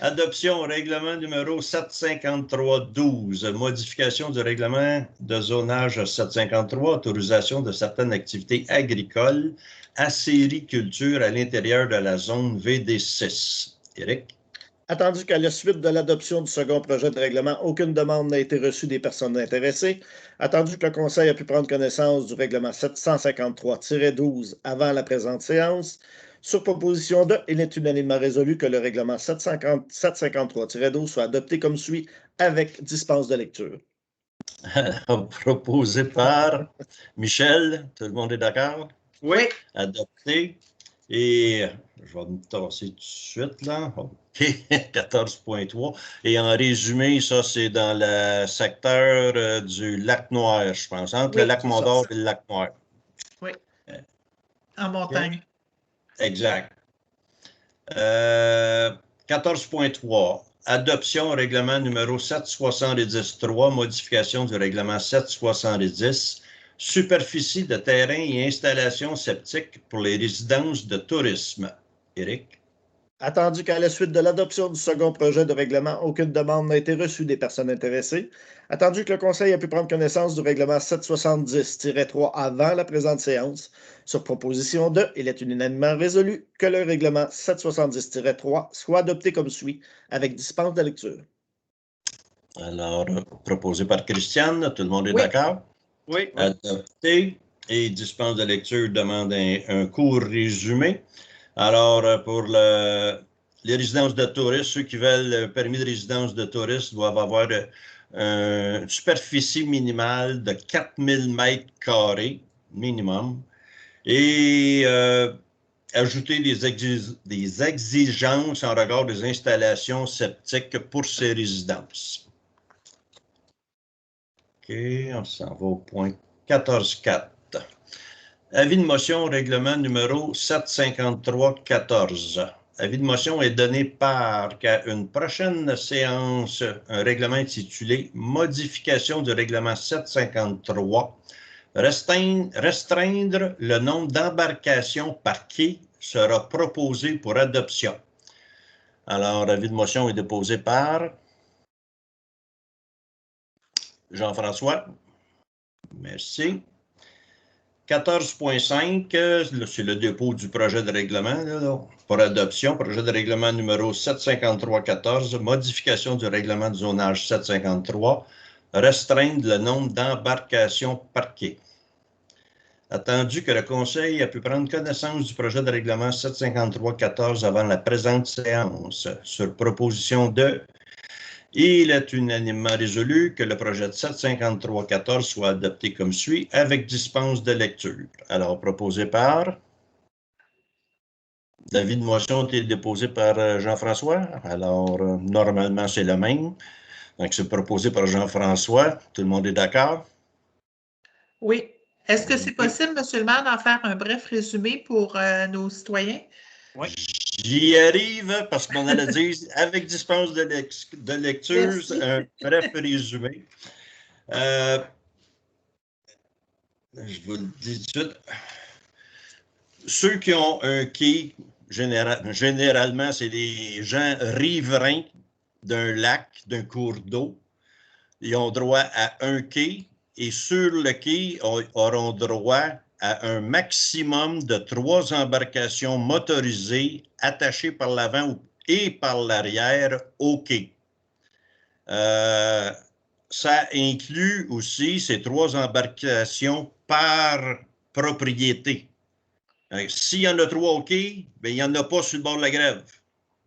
Adoption règlement numéro 753-12, modification du règlement de zonage 753, autorisation de certaines activités agricoles, acériculture à l'intérieur de la zone VD6. Éric? Attendu qu'à la suite de l'adoption du second projet de règlement, aucune demande n'a été reçue des personnes intéressées. Attendu que le Conseil a pu prendre connaissance du règlement 753-12 avant la présente séance. Sur proposition de, il est unanimement résolu que le règlement 753-12 soit adopté comme suit avec dispense de lecture. Proposé par Michel. Tout le monde est d'accord? Oui. Adopté. Et je vais me tasser tout de suite, là. OK, 14.3. Et en résumé, ça, c'est dans le secteur du lac Noir, je pense, entre le lac Mont-d'Or et le lac Noir. Oui. En montagne. Exact. 14.3. Adoption règlement numéro 770.3, modification du règlement 770, superficie de terrain et installation septique pour les résidences de tourisme. Éric? Attendu qu'à la suite de l'adoption du second projet de règlement, aucune demande n'a été reçue des personnes intéressées. Attendu que le Conseil a pu prendre connaissance du règlement 770-3 avant la présente séance. Sur proposition de, il est unanimement résolu que le règlement 770-3 soit adopté comme suit, avec dispense de lecture. Alors, proposé par Christiane, tout le monde est d'accord? Oui. Adopté et dispense de lecture demande un court résumé. Alors, pour les résidences de touristes, ceux qui veulent le permis de résidence de touristes doivent avoir une superficie minimale de 4000 mètres carrés minimum et ajouter des exigences en regard des installations septiques pour ces résidences. OK, on s'en va au point 14.4. Avis de motion règlement numéro 753-14. Avis de motion est donné par qu'à une prochaine séance, un règlement intitulé « Modification du règlement 753 ». Restreindre le nombre d'embarcations par quai sera proposé pour adoption. Alors, l'avis de motion est déposé par Jean-François. Merci. 14.5, c'est le dépôt du projet de règlement là, pour adoption. Projet de règlement numéro 753-14, modification du règlement de zonage 753, restreindre le nombre d'embarcations par quai. Attendu que le Conseil a pu prendre connaissance du projet de règlement 753-14 avant la présente séance, sur proposition de, il est unanimement résolu que le projet de 753-14 soit adopté comme suit, avec dispense de lecture. Alors, proposé par... L'avis de motion a été déposé par Jean-François. Alors, normalement, c'est le même. Donc, c'est proposé par Jean-François. Tout le monde est d'accord? Oui. Est-ce que c'est possible, M. le maire, d'en faire un bref résumé pour nos citoyens? Oui. J'y arrive parce qu'on allait dire, avec dispense de lecture, un bref résumé. Je vous le dis tout de suite. Ceux qui ont un quai généralement, c'est les gens riverains d'un lac, d'un cours d'eau. Ils ont droit à un quai et sur le quai, auront droit à un maximum de 3 embarcations motorisées attachées par l'avant et par l'arrière au quai. Ça inclut aussi ces 3 embarcations par propriété. S'il y en a 3 au quai, bien, il n'y en a pas sur le bord de la grève,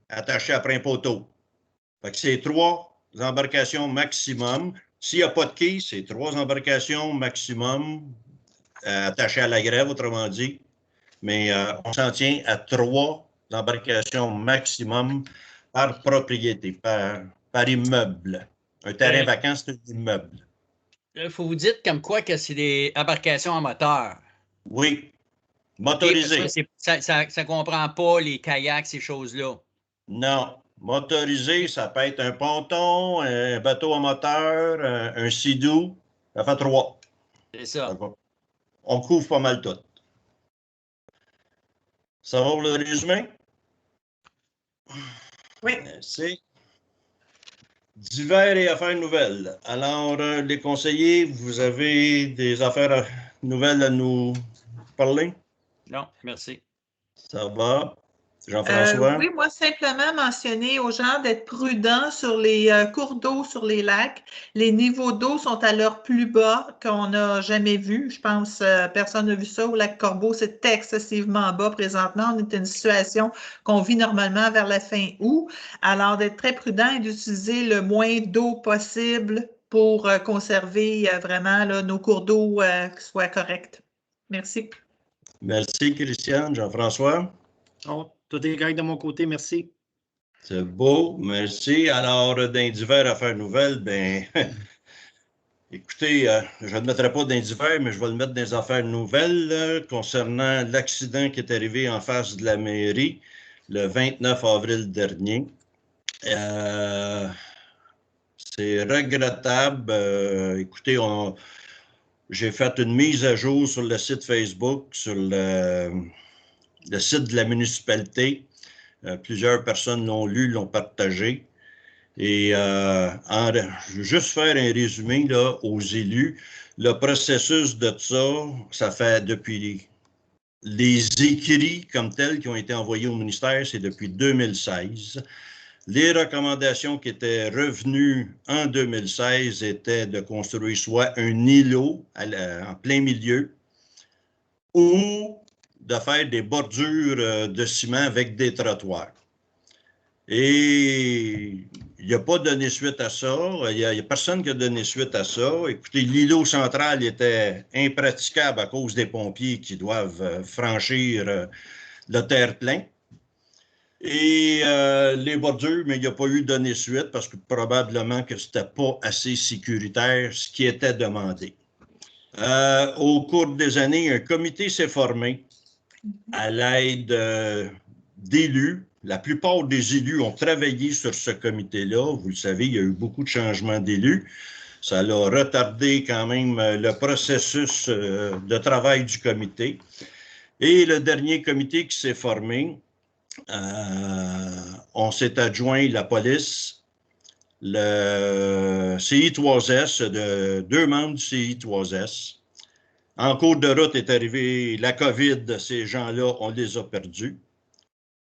attachés après un poteau. Fait que c'est 3 embarcations maximum. S'il n'y a pas de quai, c'est 3 embarcations maximum attachées à la grève, autrement dit. Mais on s'en tient à 3 embarcations maximum par propriété, par immeuble. Un terrain vacant, c'est un immeuble. Il faut vous dire comme quoi que c'est des embarcations à moteur. Oui, motorisées. Okay, ça ne comprend pas les kayaks, ces choses-là. Non. Motorisé, ça peut être un ponton, un bateau à moteur, un sidou. Ça fait 3. C'est ça. On couvre pas mal tout. Ça va pour le résumé? Oui. Merci. Divers et affaires nouvelles. Alors, les conseillers, vous avez des affaires nouvelles à nous parler? Non, merci. Ça va. Jean-François? Oui, moi, simplement mentionner aux gens d'être prudents sur les cours d'eau, sur les lacs. Les niveaux d'eau sont à leur plus bas qu'on n'a jamais vu. Je pense personne n'a vu ça. Au lac Corbeau, c'est excessivement bas présentement. On est dans une situation qu'on vit normalement vers la fin août. Alors, d'être très prudent et d'utiliser le moins d'eau possible pour conserver vraiment là, nos cours d'eau soient corrects. Merci. Merci, Christiane. Jean-François? Oh, tout est correct de mon côté, merci. C'est beau, merci. Alors, dans divers affaires nouvelles, ben, écoutez, je ne le mettrai pas dans divers, mais je vais le mettre dans les affaires nouvelles concernant l'accident qui est arrivé en face de la mairie le 29 avril dernier. C'est regrettable. Écoutez, j'ai fait une mise à jour sur le site Facebook, sur le site de la municipalité. Plusieurs personnes l'ont lu, l'ont partagé. Et je vais juste faire un résumé là, aux élus. Le processus de ça fait depuis les écrits comme tels qui ont été envoyés au ministère, c'est depuis 2016. Les recommandations qui étaient revenues en 2016 étaient de construire soit un îlot en plein milieu ou de faire des bordures de ciment avec des trottoirs. Et il n'y a pas donné suite à ça. Il n'y a personne qui a donné suite à ça. Écoutez, l'îlot central était impraticable à cause des pompiers qui doivent franchir le terre-plein. Et les bordures, mais il n'y a pas eu donné suite parce que probablement que ce n'était pas assez sécuritaire ce qui était demandé. Au cours des années, un comité s'est formé à l'aide d'élus. La plupart des élus ont travaillé sur ce comité-là. Vous le savez, il y a eu beaucoup de changements d'élus. Ça a retardé quand même le processus de travail du comité. Et le dernier comité qui s'est formé, on s'est adjoint la police, le CI3S, 2 membres du CI3S. En cours de route est arrivée la COVID, ces gens-là, on les a perdus.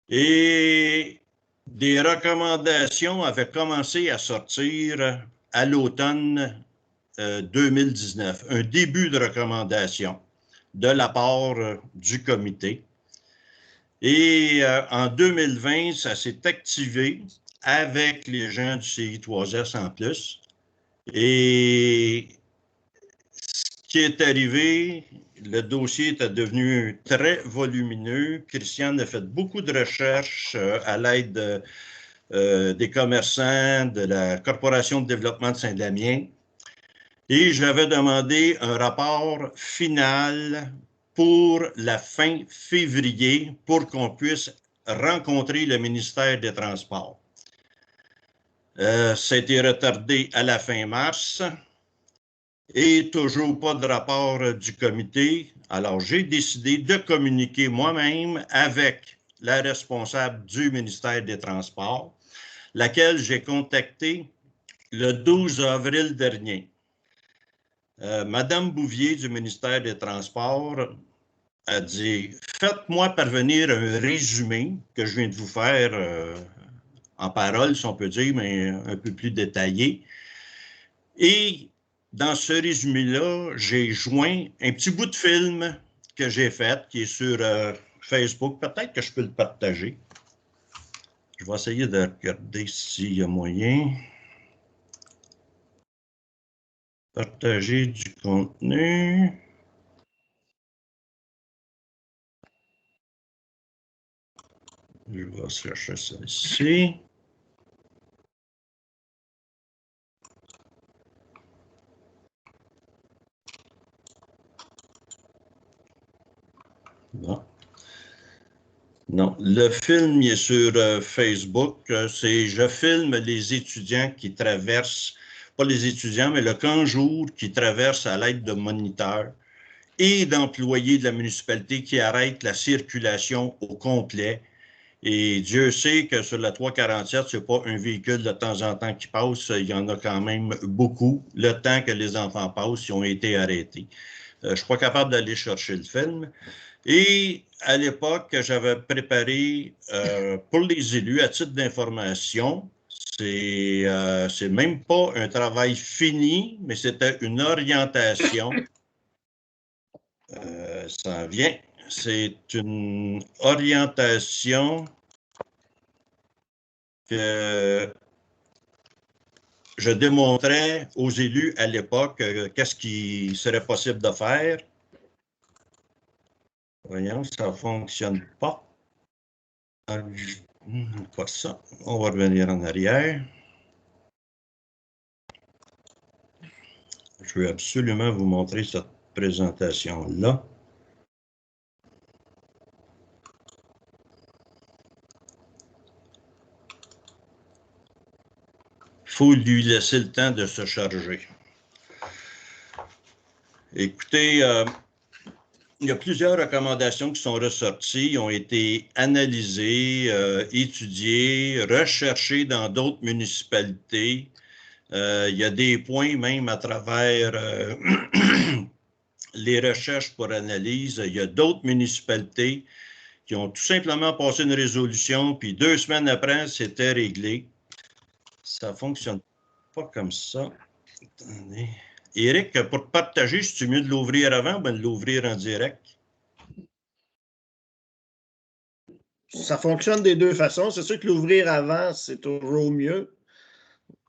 Et des recommandations avaient commencé à sortir à l'automne 2019, un début de recommandation de la part du comité. Et en 2020, ça s'est activé avec les gens du CI3S en plus. Et ce qui est arrivé, le dossier était devenu très volumineux. Christiane a fait beaucoup de recherches à l'aide des commerçants, de la Corporation de développement de Saint-Damien. Et j'avais demandé un rapport final pour la fin février pour qu'on puisse rencontrer le ministère des Transports. Ça a été retardé à la fin mars et toujours pas de rapport du comité. Alors, j'ai décidé de communiquer moi-même avec la responsable du ministère des Transports, laquelle j'ai contactée le 12 avril dernier. Madame Bouvier du ministère des Transports a dit « Faites-moi parvenir un résumé que je viens de vous faire en parole, si on peut dire, mais un peu plus détaillé. » Et dans ce résumé-là, j'ai joint un petit bout de film que j'ai fait, qui est sur Facebook. Peut-être que je peux le partager. Je vais essayer de regarder s'il y a moyen. Partager du contenu. Je vais chercher ça ici. Bon. Non, le film il est sur Facebook. C'est je filme les étudiants qui traversent, pas les étudiants, mais le camp jour qui traverse à l'aide de moniteurs et d'employés de la municipalité qui arrêtent la circulation au complet. Et Dieu sait que sur la 347, ce n'est pas un véhicule de temps en temps qui passe. Il y en a quand même beaucoup. Le temps que les enfants passent, ils ont été arrêtés. Je ne suis pas capable d'aller chercher le film. Et à l'époque, j'avais préparé pour les élus, à titre d'information, c'est même pas un travail fini, mais c'était une orientation. Ça en vient. C'est une orientation que je démontrais aux élus à l'époque qu'est-ce qui serait possible de faire. Voyons, ça ne fonctionne pas. Pas ça. On va revenir en arrière. Je veux absolument vous montrer cette présentation-là. Il faut lui laisser le temps de se charger. Écoutez, il y a plusieurs recommandations qui sont ressorties, ont été analysées, étudiées, recherchées dans d'autres municipalités. Il y a des points même à travers les recherches pour analyse. Il y a d'autres municipalités qui ont tout simplement passé une résolution, puis 2 semaines après, c'était réglé. Ça ne fonctionne pas comme ça. Attendez. Éric, pour partager, c'est mieux de l'ouvrir avant ou de l'ouvrir en direct? Ça fonctionne des deux façons. C'est sûr que l'ouvrir avant, c'est toujours mieux.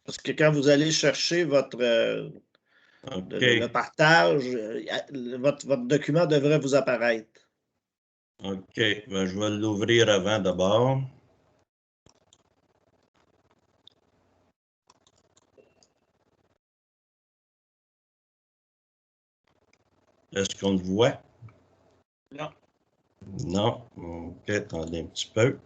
Parce que quand vous allez chercher votre le partage, votre document devrait vous apparaître. OK. Ben, je vais l'ouvrir avant d'abord. Est-ce qu'on le voit? Non. Non. OK, attendez un petit peu.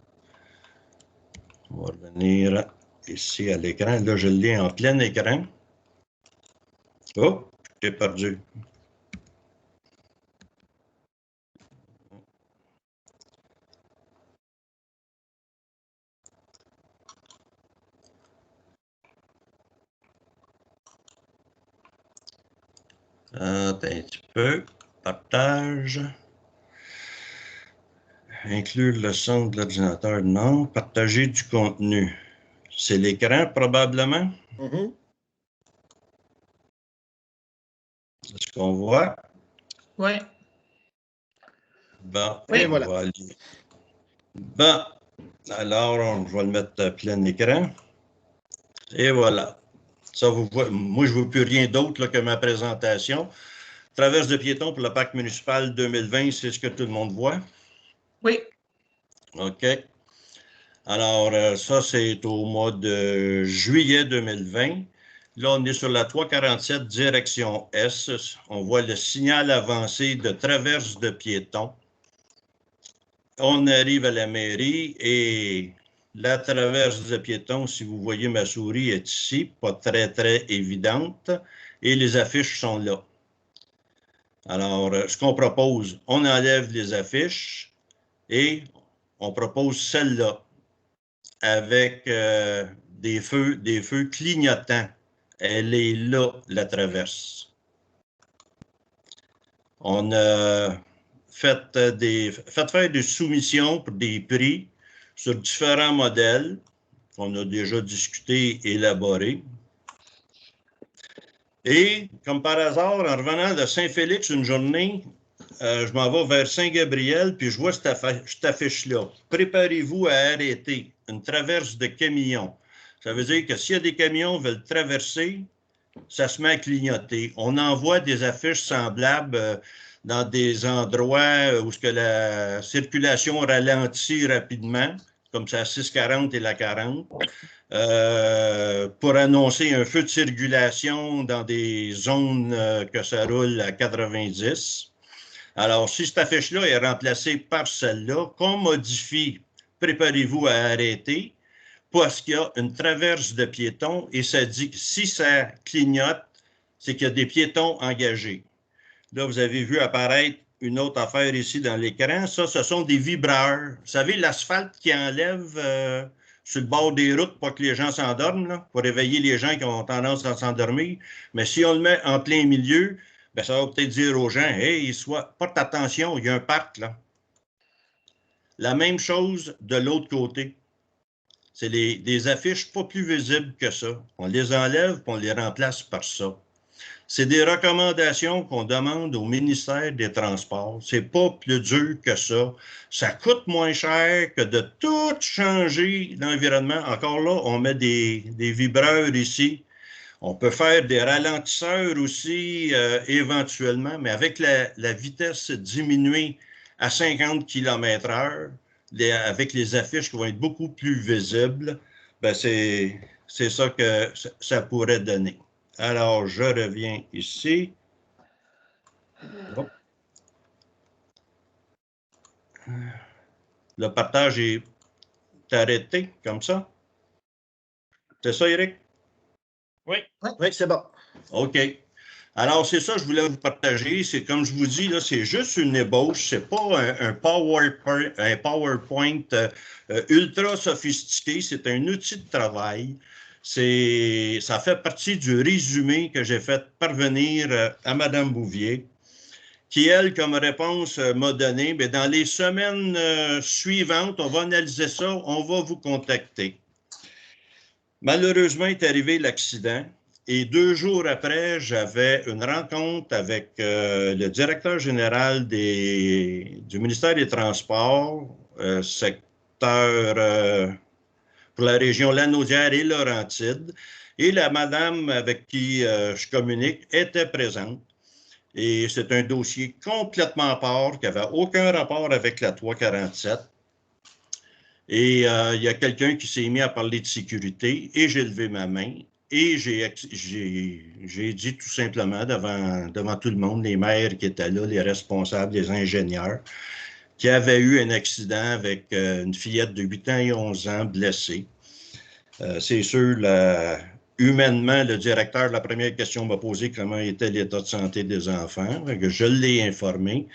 On va revenir ici à l'écran. Là, je l'ai en plein écran. Oh, j'ai perdu. Attends un petit peu. Partage. Inclure le centre de l'ordinateur, non. Partager du contenu. C'est l'écran, probablement. Est-ce qu'on voit? Oui. Bon, oui, voilà. Bon, alors, je vais le mettre à plein écran. Et voilà. Ça, vous voyez, moi, je ne veux plus rien d'autre que ma présentation. Traverse de piétons pour le parc municipal 2020, c'est ce que tout le monde voit? Oui. OK. Alors, ça, c'est au mois de juillet 2020. Là, on est sur la 347 direction S. On voit le signal avancé de traverse de piétons. On arrive à la mairie et la traverse de piétons, si vous voyez ma souris, est ici, pas très, très évidente. Et les affiches sont là. Alors, ce qu'on propose, on enlève les affiches et on propose celle-là avec des feux clignotants. Elle est là, la traverse. On a fait faire des soumissions pour des prix sur différents modèles qu'on a déjà discuté, élaborés. Et, comme par hasard, en revenant de Saint-Félix une journée, je m'en vais vers Saint-Gabriel, puis je vois cette affiche-là. Préparez-vous à arrêter une traverse de camions. Ça veut dire que s'il y a des camions qui veulent traverser, ça se met à clignoter. On envoie des affiches semblables dans des endroits où la circulation ralentit rapidement, comme c'est à 640 et la 40, pour annoncer un feu de circulation dans des zones que ça roule à 90. Alors, si cette affiche-là est remplacée par celle-là, qu'on modifie, préparez-vous à arrêter, parce qu'il y a une traverse de piétons et ça dit que si ça clignote, c'est qu'il y a des piétons engagés. Là, vous avez vu apparaître une autre affaire ici dans l'écran. Ça, ce sont des vibreurs. Vous savez, l'asphalte qui enlève sur le bord des routes pour que les gens s'endorment, pour réveiller les gens qui ont tendance à s'endormir. Mais si on le met en plein milieu, bien, ça va peut-être dire aux gens, « Hey, porte attention, il y a un parc là. » La même chose de l'autre côté. C'est des affiches pas plus visibles que ça. On les enlève et on les remplace par ça. C'est des recommandations qu'on demande au ministère des Transports. C'est pas plus dur que ça. Ça coûte moins cher que de tout changer l'environnement. Encore là, on met des vibreurs ici. On peut faire des ralentisseurs aussi éventuellement, mais avec la vitesse diminuée à 50 km/h, avec les affiches qui vont être beaucoup plus visibles, ben c'est ça que ça pourrait donner. Alors, je reviens ici. Oh. Le partage est arrêté comme ça. C'est ça, Eric? Oui, c'est bon. OK. Alors, c'est ça que je voulais vous partager. C'est comme je vous dis, là, c'est juste une ébauche. C'est pas un PowerPoint ultra sophistiqué. C'est un outil de travail. Ça fait partie du résumé que j'ai fait parvenir à Mme Bouvier, qui, elle, comme réponse, m'a donné, mais dans les semaines suivantes, on va analyser ça, on va vous contacter. Malheureusement, est arrivé l'accident. Et 2 jours après, j'avais une rencontre avec le directeur général du ministère des Transports, secteur pour la région Lanaudière et Laurentides. Et la madame avec qui je communique était présente. Et c'est un dossier complètement à part, qui n'avait aucun rapport avec la 347. Et il y a quelqu'un qui s'est mis à parler de sécurité et j'ai levé ma main. Et j'ai dit tout simplement devant tout le monde, les maires qui étaient là, les responsables, les ingénieurs, qui avaient eu un accident avec une fillette de 8 ans et 11 ans blessée. C'est sûr, humainement, le directeur, la première question m'a posé comment était l'état de santé des enfants. Je l'ai informé.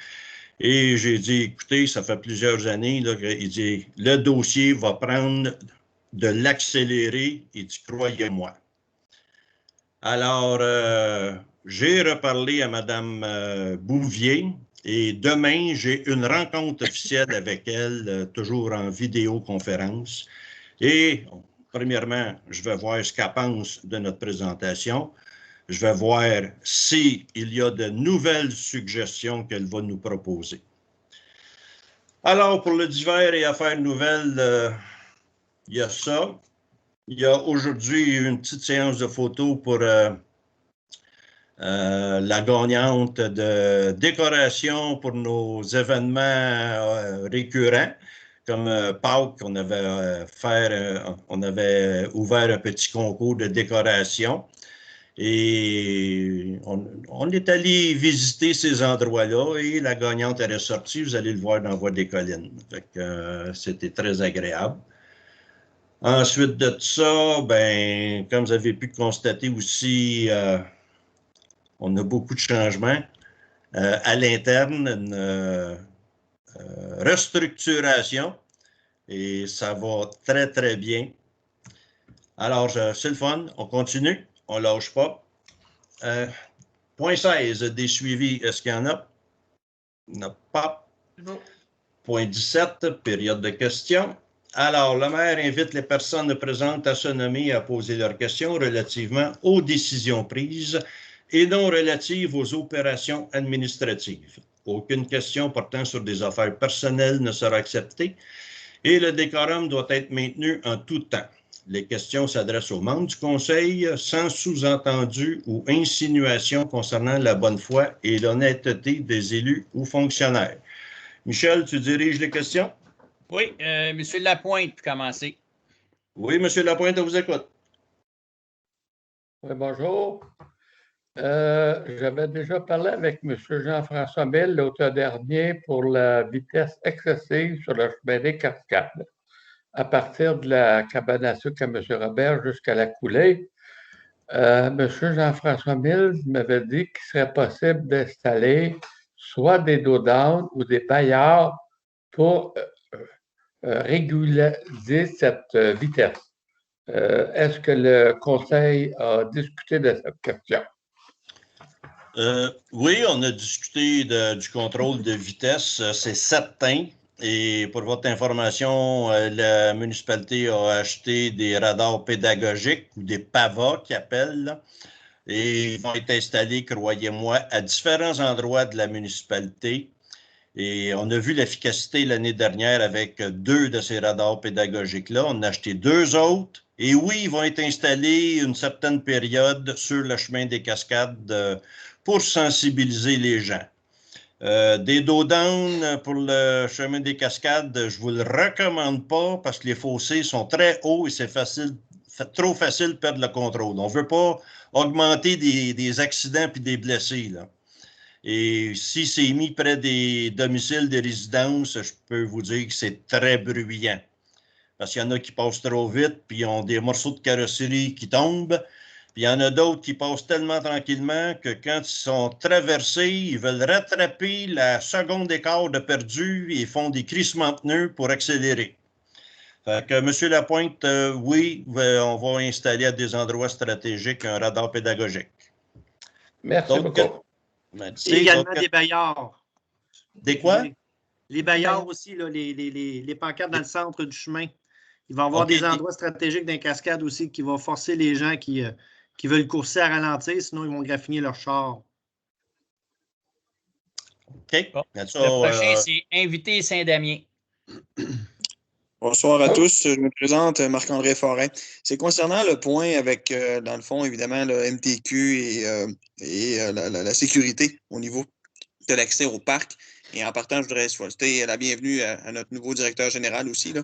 Et j'ai dit, écoutez, ça fait plusieurs années, là, il dit, le dossier va prendre de l'accélérer. Il dit, croyez-moi. Alors, j'ai reparlé à Mme Bouvier et demain, j'ai une rencontre officielle avec elle, toujours en vidéoconférence. Et, premièrement, je vais voir ce qu'elle pense de notre présentation. Je vais voir s'il y a de nouvelles suggestions qu'elle va nous proposer. Alors, pour le divers et affaires nouvelles, il y a ça. Il y a aujourd'hui une petite séance de photos pour la gagnante de décoration pour nos événements récurrents. Comme Pâques, on avait ouvert un petit concours de décoration. Et on est allé visiter ces endroits-là et la gagnante est ressortie. Vous allez le voir dans Voix des Collines. C'était très agréable. Ensuite de ça, ben, comme vous avez pu constater aussi, on a beaucoup de changements à l'interne, une restructuration et ça va très, très bien. Alors, c'est le fun. On continue. On ne lâche pas. Point 16, des suivis. Est-ce qu'il y en a? Il n'y en a pas. Non. Point 17, période de questions. Alors, le maire invite les personnes présentes à se nommer et à poser leurs questions relativement aux décisions prises et non relatives aux opérations administratives. Aucune question portant sur des affaires personnelles ne sera acceptée et le décorum doit être maintenu en tout temps. Les questions s'adressent aux membres du Conseil sans sous-entendu ou insinuation concernant la bonne foi et l'honnêteté des élus ou fonctionnaires. Michel, tu diriges les questions? Oui, M. Lapointe, pour commencer. Oui, M. Lapointe, on vous écoute. Oui, bonjour. J'avais déjà parlé avec M. Jean-François Mille l'automne dernier pour la vitesse excessive sur le chemin des Cascades, à partir de la cabane à sucre à M. Robert jusqu'à la coulée. M. Jean-François Mille m'avait dit qu'il serait possible d'installer soit des dos-down ou des paillards pour régulariser cette vitesse. Est-ce que le Conseil a discuté de cette question? Oui, on a discuté du contrôle de vitesse, c'est certain. Et pour votre information, la municipalité a acheté des radars pédagogiques ou des PAVA qu'ils appellent, là, et ils vont être installés, croyez-moi, à différents endroits de la municipalité. Et on a vu l'efficacité l'année dernière avec 2 de ces radars pédagogiques-là. On a acheté 2 autres. Et oui, ils vont être installés une certaine période sur le chemin des Cascades pour sensibiliser les gens. Des dos-down pour le chemin des Cascades, je ne vous le recommande pas parce que les fossés sont très hauts et c'est trop facile de perdre le contrôle. On ne veut pas augmenter des accidents et des blessés, là. Et si c'est mis près des domiciles des résidences, je peux vous dire que c'est très bruyant. Parce qu'il y en a qui passent trop vite, puis ils ont des morceaux de carrosserie qui tombent. Puis il y en a d'autres qui passent tellement tranquillement que quand ils sont traversés, ils veulent rattraper la seconde écart de perdu et font des crissements de pneus pour accélérer. Fait que, M. Lapointe, oui, on va installer à des endroits stratégiques un radar pédagogique. Merci beaucoup. Merci. Et également des baillards. Des quoi? Les baillards aussi, là, les pancartes dans le centre du chemin. Il va y avoir des endroits stratégiques dans les cascades aussi qui vont forcer les gens qui veulent courser à ralentir, sinon ils vont graffiner leur char. OK. Bon. Le prochain, c'est invité Saint-Damien. Bonsoir à tous. Je me présente, Marc-André Forêt. C'est concernant le point avec, dans le fond, évidemment, le MTQ et la sécurité au niveau de l'accès au parc. Et en partant, je voudrais souhaiter la bienvenue à notre nouveau directeur général aussi, là.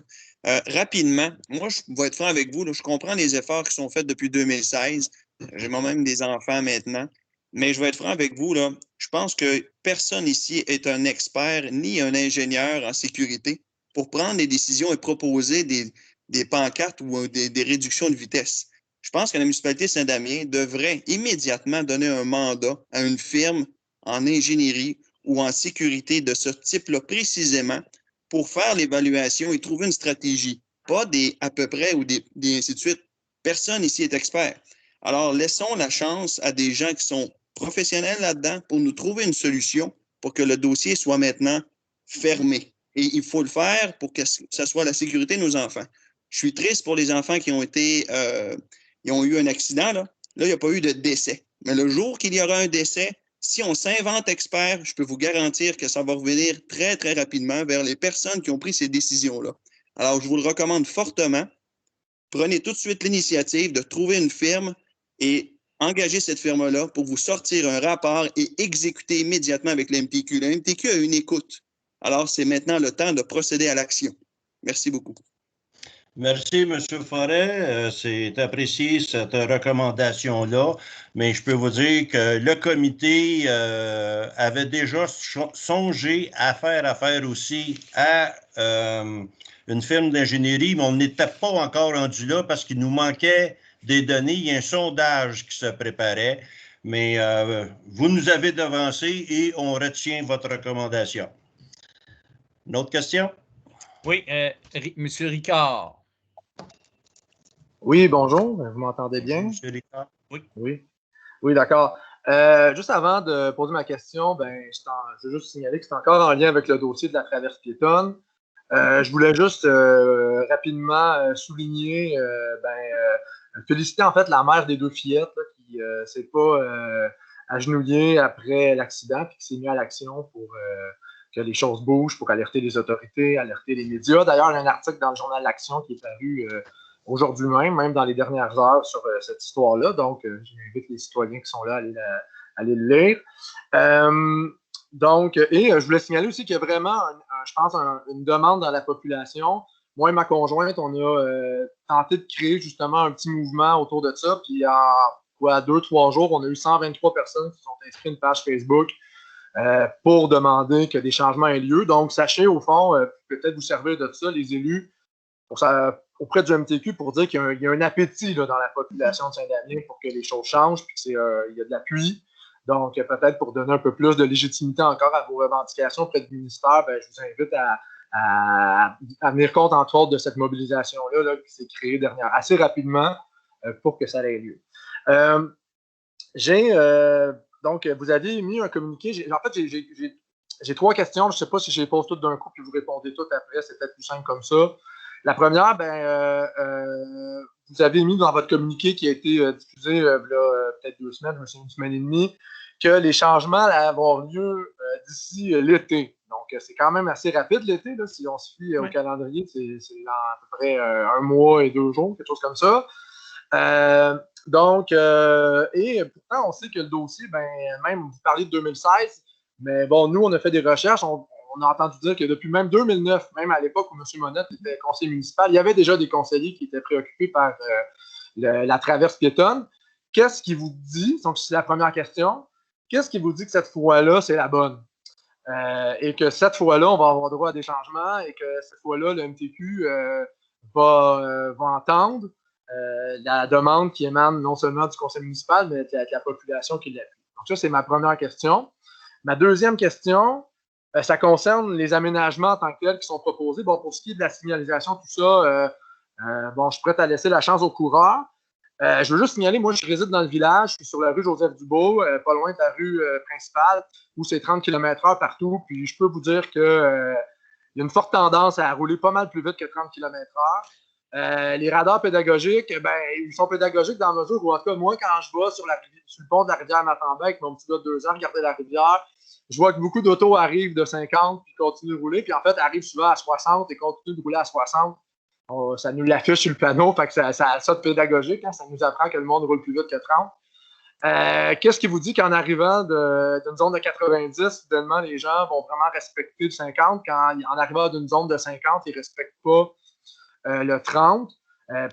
Rapidement, moi, je vais être franc avec vous, là, je comprends les efforts qui sont faits depuis 2016. J'ai moi-même des enfants maintenant. Mais je vais être franc avec vous, là. Je pense que personne ici est un expert ni un ingénieur en sécurité pour prendre des décisions et proposer des pancartes ou des réductions de vitesse. Je pense que la municipalité Saint-Damien devrait immédiatement donner un mandat à une firme en ingénierie ou en sécurité de ce type-là précisément pour faire l'évaluation et trouver une stratégie. Pas des à peu près ou des ainsi de suite. Personne ici est expert. Alors, laissons la chance à des gens qui sont professionnels là-dedans pour nous trouver une solution pour que le dossier soit maintenant fermé. Et il faut le faire pour que ce soit la sécurité de nos enfants. Je suis triste pour les enfants qui ont ils ont eu un accident. Là, il n'y a pas eu de décès. Mais le jour qu'il y aura un décès, si on s'invente expert, je peux vous garantir que ça va revenir très, très rapidement vers les personnes qui ont pris ces décisions-là. Alors, je vous le recommande fortement. Prenez tout de suite l'initiative de trouver une firme et engagez cette firme-là pour vous sortir un rapport et exécuter immédiatement avec le MTQ. Le MTQ a une écoute. Alors, c'est maintenant le temps de procéder à l'action. Merci beaucoup. Merci, M. Forêt. C'est apprécié, cette recommandation-là. Mais je peux vous dire que le comité avait déjà songé à faire affaire aussi à une firme d'ingénierie, mais on n'était pas encore rendu là parce qu'il nous manquait des données. Il y a un sondage qui se préparait. Mais vous nous avez devancé et on retient votre recommandation. Une autre question? Oui, M. Ricard. Oui, bonjour, vous m'entendez bien? Monsieur Ricard. Oui. Oui, d'accord. Juste avant de poser ma question, je veux juste signaler que c'est encore en lien avec le dossier de la traverse piétonne. Je voulais juste rapidement souligner, féliciter en fait la mère des deux fillettes là, qui s'est pas agenouillée après l'accident puis qui s'est mise à l'action pour que les choses bougent, pour alerter les autorités, alerter les médias. D'ailleurs, il y a un article dans le journal L'Action qui est paru aujourd'hui même dans les dernières heures sur cette histoire-là. Donc, j'invite les citoyens qui sont là à aller le lire. Je voulais signaler aussi qu'il y a vraiment, je pense, une demande dans la population. Moi et ma conjointe, on a tenté de créer justement un petit mouvement autour de ça. Puis en 2-3 jours, on a eu 123 personnes qui sont inscrites à une page Facebook pour demander que des changements aient lieu. Donc, sachez, au fond, peut-être vous servir de ça, les élus, auprès du MTQ, pour dire qu'il y a un appétit là, dans la population de Saint-Damien pour que les choses changent, puis qu'il y a de l'appui. Donc, peut-être pour donner un peu plus de légitimité encore à vos revendications auprès du ministère, je vous invite à tenir compte, entre autres, de cette mobilisation-là là, qui s'est créée assez rapidement pour que ça ait lieu. Donc, vous aviez mis un communiqué. En fait, j'ai 3 questions. Je ne sais pas si je les pose toutes d'un coup puis vous répondez toutes après. C'est peut-être plus simple comme ça. La première, vous avez mis dans votre communiqué qui a été diffusé peut-être 2 semaines, une semaine et demie, que les changements allaient avoir lieu d'ici l'été. Donc, c'est quand même assez rapide l'été, là, si on se fie au calendrier. C'est dans à peu près 1 mois et 2 jours, quelque chose comme ça. Et pourtant, on sait que le dossier, même vous parlez de 2016, mais bon, nous, on a fait des recherches, on a entendu dire que depuis même 2009, même à l'époque où M. Monette était conseiller municipal, il y avait déjà des conseillers qui étaient préoccupés par la traverse piétonne. Qu'est-ce qui vous dit, donc c'est la première question, qu'est-ce qui vous dit que cette fois-là, c'est la bonne? Et que cette fois-là, on va avoir droit à des changements et que cette fois-là, le MTQ va entendre la demande qui émane non seulement du conseil municipal, mais de la population qui l'appuie. Donc ça, c'est ma première question. Ma deuxième question, ça concerne les aménagements en tant que tels qui sont proposés. Bon, pour ce qui est de la signalisation, tout ça, je suis prêt à laisser la chance aux coureurs. Je veux juste signaler, moi, je réside dans le village, je suis sur la rue Joseph-Dubois, pas loin de la rue principale, où c'est 30 km/h partout, puis je peux vous dire qu'il y a une forte tendance à rouler pas mal plus vite que 30 km/h. Les radars pédagogiques, ils sont pédagogiques dans la mesure où, en tout cas, moi, quand je vais sur le pont de la rivière Matamba avec mon petit gars de 2 ans, regarder la rivière, je vois que beaucoup d'autos arrivent de 50 puis continuent de rouler, puis en fait, arrivent souvent à 60 et continuent de rouler à 60. Ça nous l'affiche sur le panneau, fait que ça a ça de pédagogique, hein, ça nous apprend que le monde roule plus vite que 30. Qu'est-ce qui vous dit qu'en arrivant d'une zone de 90, soudainement, les gens vont vraiment respecter le 50, quand en arrivant d'une zone de 50, ils ne respectent pas le 30?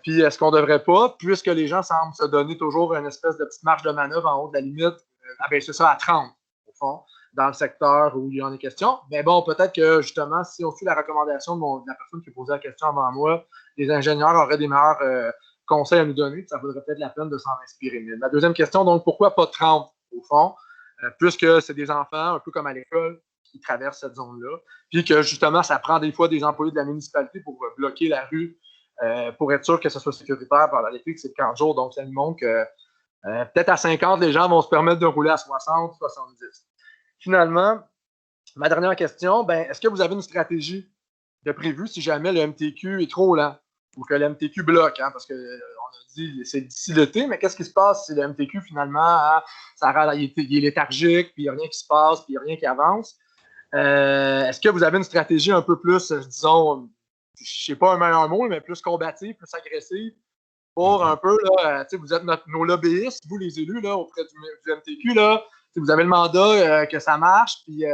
Puis est-ce qu'on ne devrait pas, puisque les gens semblent se donner toujours une espèce de petite marge de manœuvre en haut de la limite, c'est ça à 30, au fond, dans le secteur où il y en est question. Mais bon, peut-être que justement, si on suit la recommandation de la personne qui a posé la question avant moi, les ingénieurs auraient des meilleurs conseils à nous donner, ça vaudrait peut-être la peine de s'en inspirer. Mais ma deuxième question, donc, pourquoi pas 30 au fond, puisque c'est des enfants, un peu comme à l'école, qui traversent cette zone-là, puis que justement, ça prend des fois des employés de la municipalité pour bloquer la rue, pour être sûr que ce soit sécuritaire pendant l'été, que c'est 40 jours. Donc, ça nous montre que peut-être à 50, les gens vont se permettre de rouler à 60, 70. Finalement, ma dernière question, est-ce que vous avez une stratégie de prévu si jamais le MTQ est trop lent ou que le MTQ bloque? Hein, parce qu'on a dit c'est d'ici l'été, mais qu'est-ce qui se passe si le MTQ, finalement, il est léthargique, puis il n'y a rien qui se passe, puis il n'y a rien qui avance? Est-ce que vous avez une stratégie un peu plus, disons, je ne sais pas un meilleur mot, mais plus combative, plus agressive, pour un peu, là, vous êtes nos lobbyistes, vous les élus, là, auprès du MTQ, là, vous avez le mandat que ça marche, puis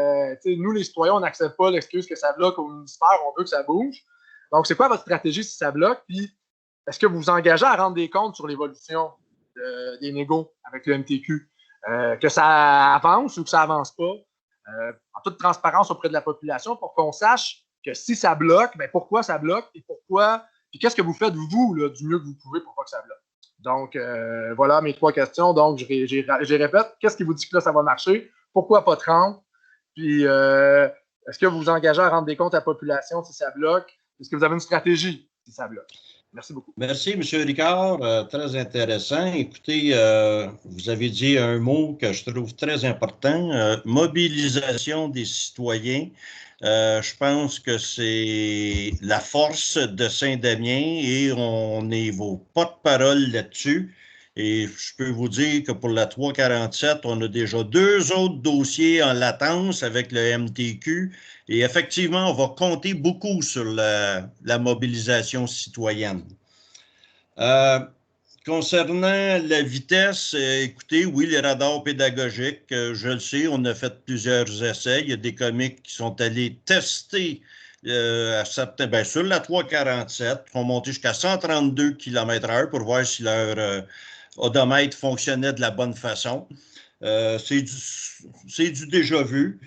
nous, les citoyens, on n'accepte pas l'excuse que ça bloque au ministère, on veut que ça bouge. Donc, c'est quoi votre stratégie si ça bloque? Puis, est-ce que vous vous engagez à rendre des comptes sur l'évolution des négos avec le MTQ? Que ça avance ou que ça avance pas? En toute transparence auprès de la population pour qu'on sache que si ça bloque, pourquoi ça bloque et pourquoi, puis qu'est-ce que vous faites, vous, là, du mieux que vous pouvez pour pas que ça bloque. Donc, voilà mes 3 questions. Donc, je répète, qu'est-ce qui vous dit que là, ça va marcher? Pourquoi pas 30? Puis, est-ce que vous vous engagez à rendre des comptes à la population si ça bloque? est-ce que vous avez une stratégie si ça bloque? Merci beaucoup. Merci, M. Ricard. Très intéressant. Écoutez, vous avez dit un mot que je trouve très important, mobilisation des citoyens. Je pense que c'est la force de Saint-Damien et on est vos porte-parole là-dessus. Et je peux vous dire que pour la 347, on a déjà 2 autres dossiers en latence avec le MTQ. Et effectivement, on va compter beaucoup sur la mobilisation citoyenne. Concernant la vitesse, écoutez, oui, les radars pédagogiques, je le sais, on a fait plusieurs essais. Il y a des comiques qui sont allés tester sur la 347, qui ont monté jusqu'à 132 km/h pour voir si leur odomètre fonctionnait de la bonne façon. C'est du déjà vu.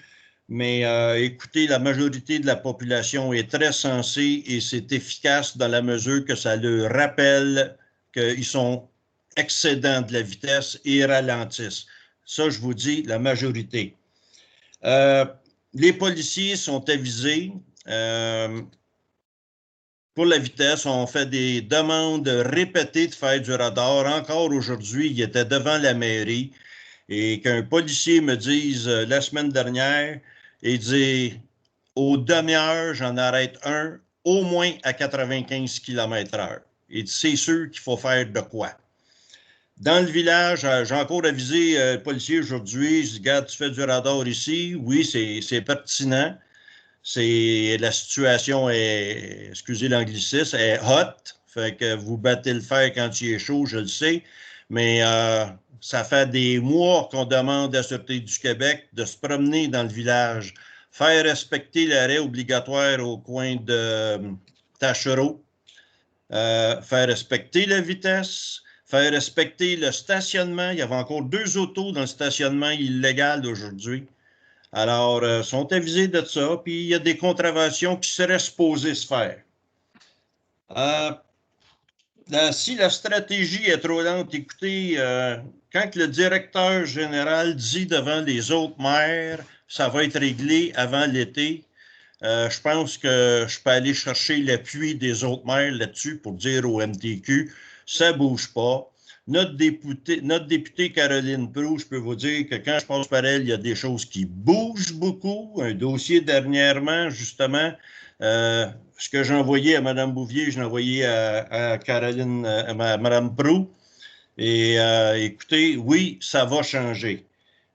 Mais écoutez, la majorité de la population est très sensée et c'est efficace dans la mesure que ça leur rappelle qu'ils sont excédents de la vitesse et ralentissent. Ça, je vous dis, la majorité. Les policiers sont avisés. Pour la vitesse, on fait des demandes répétées de faire du radar. Encore aujourd'hui, il était devant la mairie et qu'un policier me dise la semaine dernière, il dit aux demi-heures, j'en arrête un au moins à 95 km/h. Il dit c'est sûr qu'il faut faire de quoi. Dans le village, j'ai encore avisé le policier aujourd'hui. Je dis, regarde, tu fais du radar ici. Oui, c'est pertinent. La situation est, excusez l'anglicisme, est hot. Fait que vous battez le fer quand il est chaud, je le sais. Mais ça fait des mois qu'on demande à la Sûreté du Québec de se promener dans le village, faire respecter l'arrêt obligatoire au coin de Tachereau, faire respecter la vitesse, faire respecter le stationnement. Il y avait encore 2 autos dans le stationnement illégal aujourd'hui. Alors, ils sont avisés de ça, puis il y a des contraventions qui seraient supposées se faire. Si la stratégie est trop lente, écoutez, quand le directeur général dit devant les autres maires, ça va être réglé avant l'été, je pense que je peux aller chercher l'appui des autres maires là-dessus pour dire au MTQ, ça ne bouge pas. Notre députée Caroline Proulx, je peux vous dire que quand je passe par elle, il y a des choses qui bougent beaucoup. Un dossier dernièrement, justement, ce que j'ai envoyé à Mme Bouvier, je l'ai envoyé à Caroline, à Mme Proulx. Et écoutez, oui, ça va changer.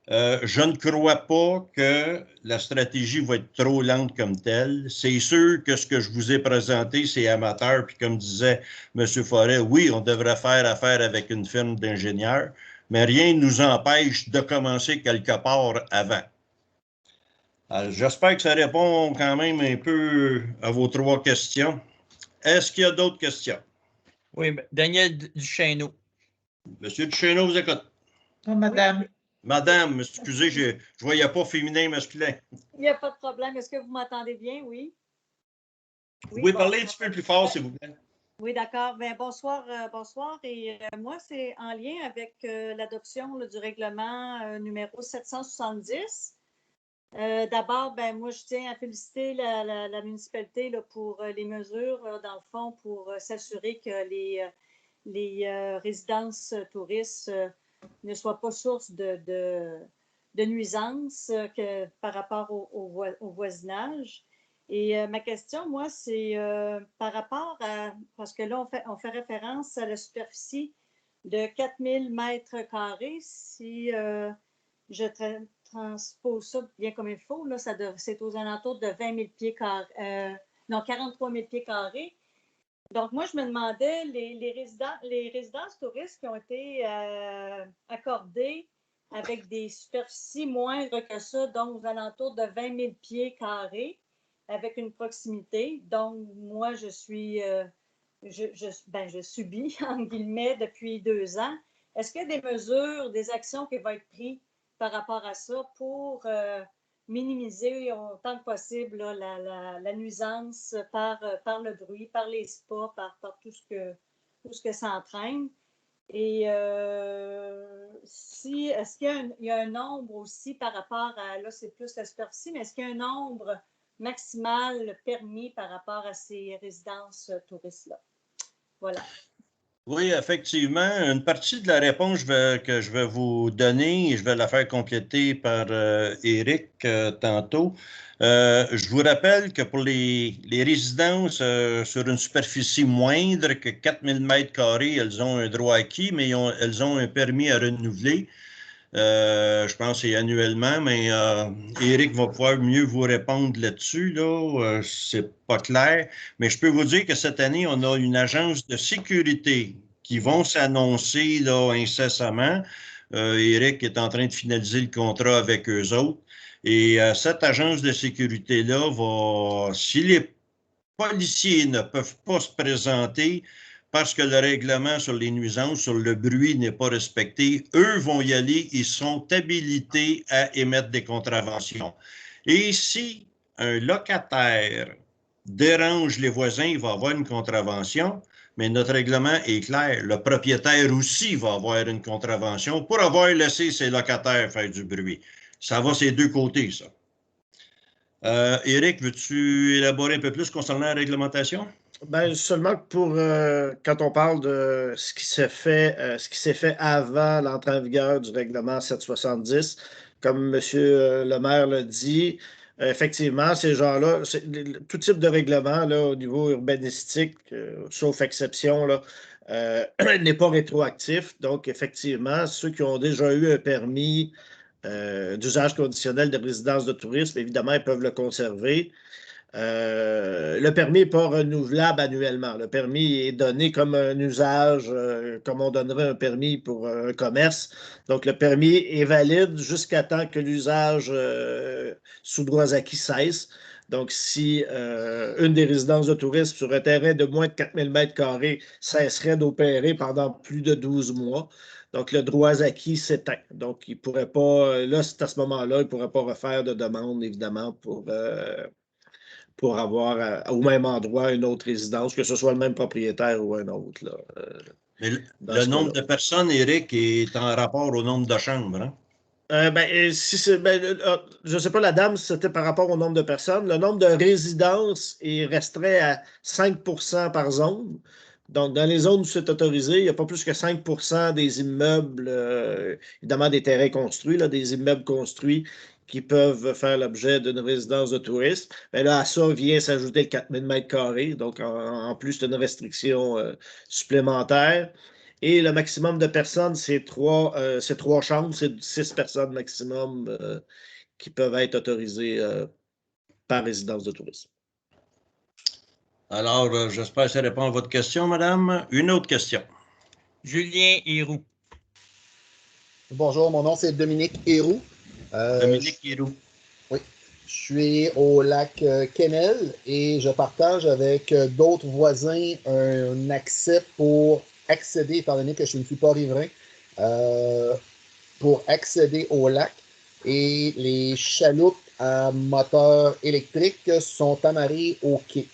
Je ne crois pas que la stratégie va être trop lente comme telle. C'est sûr que ce que je vous ai présenté, c'est amateur. Puis comme disait M. Forêt, oui, on devrait faire affaire avec une firme d'ingénieurs, mais rien ne nous empêche de commencer quelque part avant. J'espère que ça répond quand même un peu à vos 3 questions. Est-ce qu'il y a d'autres questions? Oui, Daniel Duchesneau. Monsieur Duchesneau, vous écoute. Oh, madame. Oui. Madame, excusez, je ne voyais pas féminin, masculin. Il n'y a pas de problème. Est-ce que vous m'entendez bien? Oui. Vous pouvez parler un petit peu plus fort, s'il vous plaît. Oui, d'accord. Bien, bonsoir. Et moi, c'est en lien avec l'adoption du règlement numéro 770. D'abord, moi, je tiens à féliciter la municipalité là, pour les mesures, dans le fond, pour s'assurer que les résidences touristes ne soient pas source de nuisances par rapport au voisinage. Et ma question, moi, c'est par rapport à, parce que là, on fait référence à la superficie de 4000 mètres carrés. Si je transpose ça bien comme il faut, là, c'est aux alentours de 20 000 pieds carrés, non, 43 000 pieds carrés. Donc, moi, je me demandais, les résidences touristes qui ont été accordées avec des superficies moindres que ça, donc aux alentours de 20 000 pieds carrés, avec une proximité. Donc, moi, je subis, en guillemets, depuis 2 ans. Est-ce qu'il y a des mesures, des actions qui vont être prises par rapport à ça pour minimiser autant que possible là, la nuisance par le bruit, par les spas, par tout ce que ça entraîne? Et est-ce qu'il y a un nombre aussi par rapport à, là c'est plus la superficie, mais est-ce qu'il y a un nombre maximale permis par rapport à ces résidences touristes-là. Voilà. Oui, effectivement. Une partie de la réponse que je vais vous donner, et je vais la faire compléter par Éric tantôt. Je vous rappelle que pour les résidences sur une superficie moindre que 4000 m², elles ont un droit acquis, mais elles ont un permis à renouveler. Je pense que c'est annuellement, mais Éric va pouvoir mieux vous répondre là-dessus. Là. C'est pas clair. Mais je peux vous dire que cette année, on a une agence de sécurité qui vont s'annoncer là, incessamment. Éric est en train de finaliser le contrat avec eux autres. Et cette agence de sécurité-là va, si les policiers ne peuvent pas se présenter, parce que le règlement sur les nuisances, sur le bruit n'est pas respecté, eux vont y aller, ils sont habilités à émettre des contraventions. Et si un locataire dérange les voisins, il va avoir une contravention, mais notre règlement est clair, le propriétaire aussi va avoir une contravention pour avoir laissé ses locataires faire du bruit. Ça va ces deux côtés, ça. Éric, veux-tu élaborer un peu plus concernant la réglementation? Ben, seulement pour quand on parle de ce qui s'est fait avant l'entrée en vigueur du règlement 770, comme M. le maire l'a dit, effectivement, ces gens-là, tout type de règlement là, au niveau urbanistique, sauf exception, là, n'est pas rétroactif. Donc, effectivement, ceux qui ont déjà eu un permis d'usage conditionnel de résidence de tourisme, évidemment, ils peuvent le conserver. Le permis n'est pas renouvelable annuellement. Le permis est donné comme un usage, comme on donnerait un permis pour un commerce. Donc, le permis est valide jusqu'à temps que l'usage sous droits acquis cesse. Donc, si une des résidences de tourisme sur un terrain de moins de 4000 m² cesserait d'opérer pendant plus de 12 mois, donc le droit acquis s'éteint. Donc, il ne pourrait pas, là, c'est à ce moment-là, il ne pourrait pas refaire de demande, évidemment, pour avoir au même endroit une autre résidence, que ce soit le même propriétaire ou un autre. Là, mais le nombre de personnes, Éric, est en rapport au nombre de chambres. Hein? Je ne sais pas, la dame, si c'était par rapport au nombre de personnes. Le nombre de résidences est restreint à 5 % par zone. Donc, dans les zones où c'est autorisé, il n'y a pas plus que 5 % des immeubles, évidemment des terrains construits, là, des immeubles construits qui peuvent faire l'objet d'une résidence de tourisme. Mais là, à ça vient s'ajouter le 4000 m². Donc, en plus, c'est une restriction supplémentaire. Et le maximum de personnes, c'est 3 chambres, c'est 6 personnes maximum qui peuvent être autorisées par résidence de tourisme. Alors, j'espère que ça répond à votre question, madame. Une autre question. Julien Héroux. Bonjour, mon nom c'est Dominique Héroux. Dominique Héroux. Oui, je suis au lac Quesnel et je partage avec d'autres voisins un accès pour accéder, étant donné que je ne suis pas riverain, pour accéder au lac. Et les chaloupes à moteur électrique sont amarrées au quai.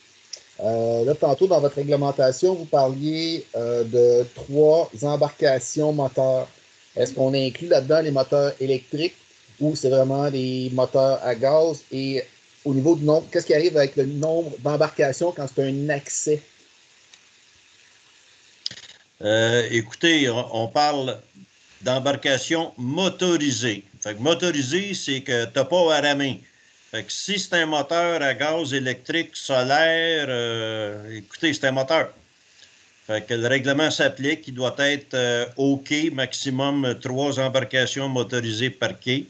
Là, tantôt, dans votre réglementation, vous parliez de 3 embarcations moteurs. Est-ce qu'on inclut là-dedans les moteurs électriques ou c'est vraiment des moteurs à gaz? Et au niveau du nombre, qu'est-ce qui arrive avec le nombre d'embarcations quand c'est un accès? Écoutez, on parle d'embarcation motorisée. Fait que motorisé, c'est que tu n'as pas à ramer. Fait que si c'est un moteur à gaz électrique solaire, écoutez, c'est un moteur. Fait que le règlement s'applique, il doit être au quai, maximum 3 embarcations motorisées par quai.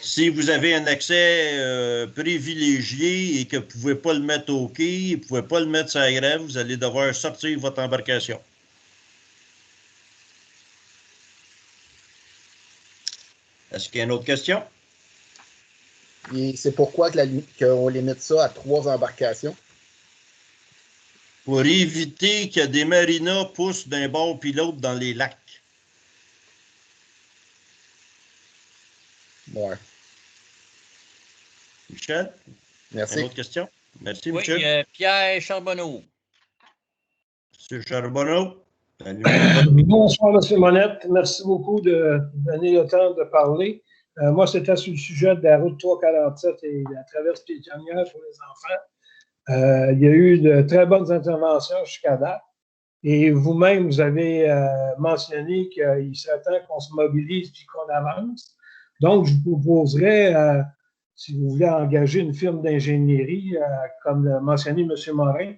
Si vous avez un accès privilégié et que vous ne pouvez pas le mettre au quai, vous ne pouvez pas le mettre sur la grève, vous allez devoir sortir votre embarcation. Est-ce qu'il y a une autre question? Et c'est pourquoi qu'on limite ça à 3 embarcations? Pour éviter que des marinas poussent d'un bord puis l'autre dans les lacs. Ouais. Michel? Merci. Une autre question? Merci, oui, Michel. Pierre Charbonneau. Monsieur Charbonneau? Bonsoir, M. Monette. Merci beaucoup de donner le temps de parler. Moi, c'était sur le sujet de la route 347 et la traverse piétonnière pour les enfants. Il y a eu de très bonnes interventions jusqu'à date. Et vous-même, vous avez mentionné qu'il serait temps qu'on se mobilise et qu'on avance. Donc, je vous proposerais, si vous voulez engager une firme d'ingénierie, comme l'a mentionné M. Morin,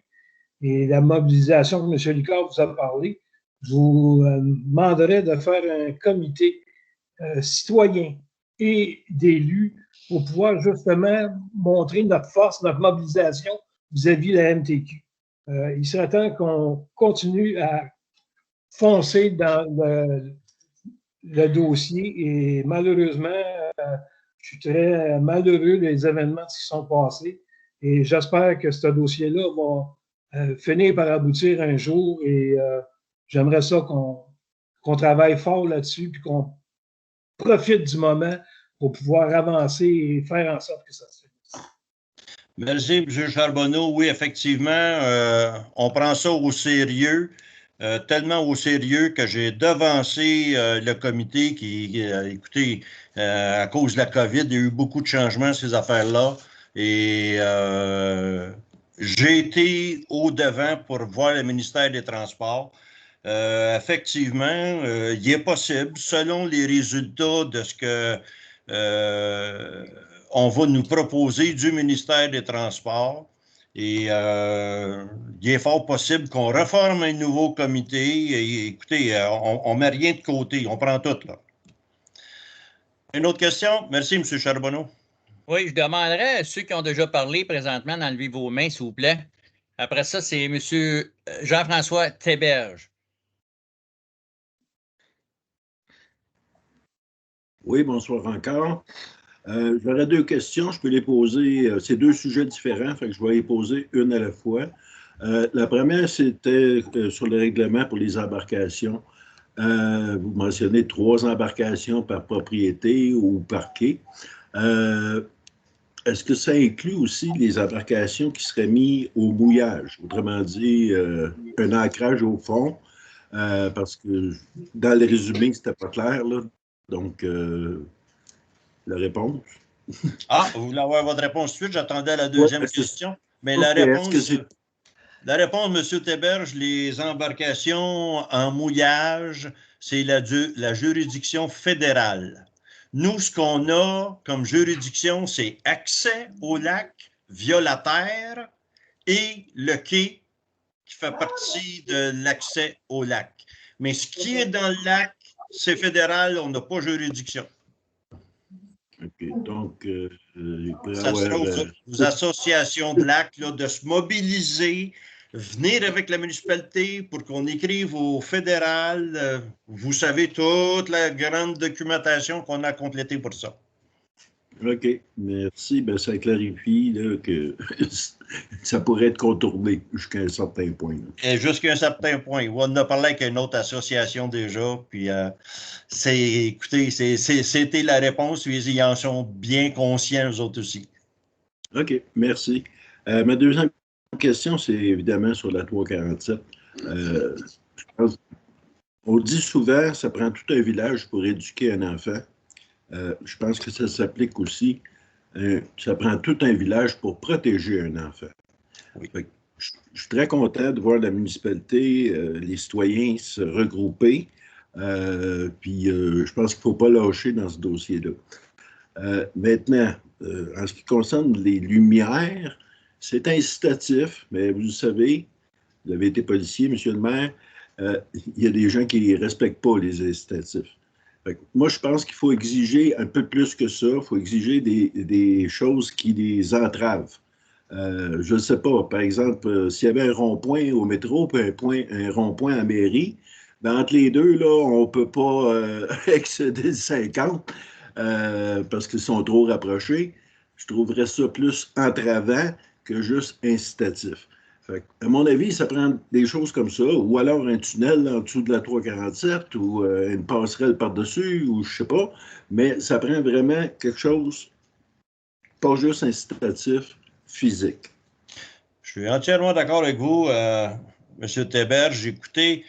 et la mobilisation que M. Licard vous a parlé, je vous demanderais de faire un comité citoyen et d'élus pour pouvoir justement montrer notre force, notre mobilisation vis-à-vis de la MTQ. Il serait temps qu'on continue à foncer dans le dossier et malheureusement, je suis très malheureux des événements qui sont passés et j'espère que ce dossier-là va finir par aboutir un jour et j'aimerais ça qu'on travaille fort là-dessus puis qu'on profite du moment pour pouvoir avancer et faire en sorte que ça se fasse. Merci, M. Charbonneau. Oui, effectivement, on prend ça au sérieux, tellement au sérieux que j'ai devancé le comité qui, écoutez, à cause de la COVID, il y a eu beaucoup de changements, ces affaires-là. Et j'ai été au-devant pour voir le ministère des Transports. Effectivement, il est possible, selon les résultats de ce que on va nous proposer du ministère des Transports, et il est fort possible qu'on reforme un nouveau comité. Et, écoutez, on ne met rien de côté, on prend tout, là. Une autre question? Merci, M. Charbonneau. Oui, je demanderais à ceux qui ont déjà parlé présentement d'enlever vos mains, s'il vous plaît. Après ça, c'est M. Jean-François Théberge. Oui, bonsoir encore. J'aurais deux questions. Je peux les poser. C'est deux sujets différents, fait que je vais les poser une à la fois. La première, c'était sur le règlement pour les embarcations. Vous mentionnez 3 embarcations par propriété ou par quai. Est-ce que ça inclut aussi les embarcations qui seraient mises au mouillage? Autrement dit, un ancrage au fond, parce que dans le résumé, c'était pas clair, là. Donc, la réponse? Ah, vous voulez avoir votre réponse tout de suite? J'attendais la deuxième question. Mais la réponse, M. Théberge, les embarcations en mouillage, c'est la juridiction fédérale. Nous, ce qu'on a comme juridiction, c'est accès au lac via la terre et le quai qui fait partie de l'accès au lac. Mais ce qui est dans le lac, c'est fédéral, on n'a pas juridiction. OK, donc, ça sera aux associations de lac là, de se mobiliser, venir avec la municipalité pour qu'on écrive au fédéral. Vous savez, toute la grande documentation qu'on a complétée pour ça. OK, merci. Ben, ça clarifie là, que ça pourrait être contourné jusqu'à un certain point. Jusqu'à un certain point. On en a parlé avec une autre association déjà, puis écoutez, c'était la réponse, puis ils en sont bien conscients, eux autres aussi. OK, merci. Ma deuxième question, c'est évidemment sur la 347. On dit souvent, ça prend tout un village pour éduquer un enfant. Je pense que ça s'applique aussi. Ça prend tout un village pour protéger un enfant. Oui. Je suis très content de voir la municipalité, les citoyens se regrouper. Puis je pense qu'il ne faut pas lâcher dans ce dossier-là. Maintenant, en ce qui concerne les lumières, c'est incitatif, mais vous savez, vous avez été policier, monsieur le maire, il y a des gens qui ne respectent pas les incitatifs. Moi, je pense qu'il faut exiger un peu plus que ça. Il faut exiger des choses qui les entravent. Je ne sais pas, par exemple, s'il y avait un rond-point au métro puis un rond-point à mairie, ben, entre les deux, là, on ne peut pas excéder le 50 parce qu'ils sont trop rapprochés. Je trouverais ça plus entravant que juste incitatif. Fait, à mon avis, ça prend des choses comme ça, ou alors un tunnel en dessous de la 347, ou une passerelle par-dessus, ou je ne sais pas, mais ça prend vraiment quelque chose, pas juste incitatif, physique. Je suis entièrement d'accord avec vous, M. Théberge. Écoutez,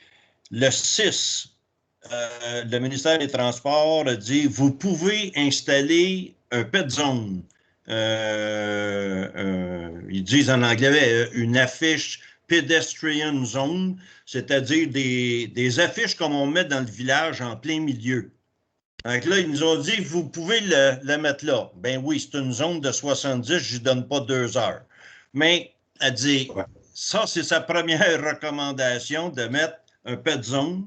le 6, le ministère des Transports a dit vous pouvez installer un pet zone. Ils disent en anglais une affiche pedestrian zone, c'est-à-dire des affiches comme on met dans le village en plein milieu. Donc là, ils nous ont dit vous pouvez la mettre là. Ben oui, c'est une zone de 70, je ne donne pas 2 heures. Mais elle dit ça, c'est sa première recommandation de mettre un pet zone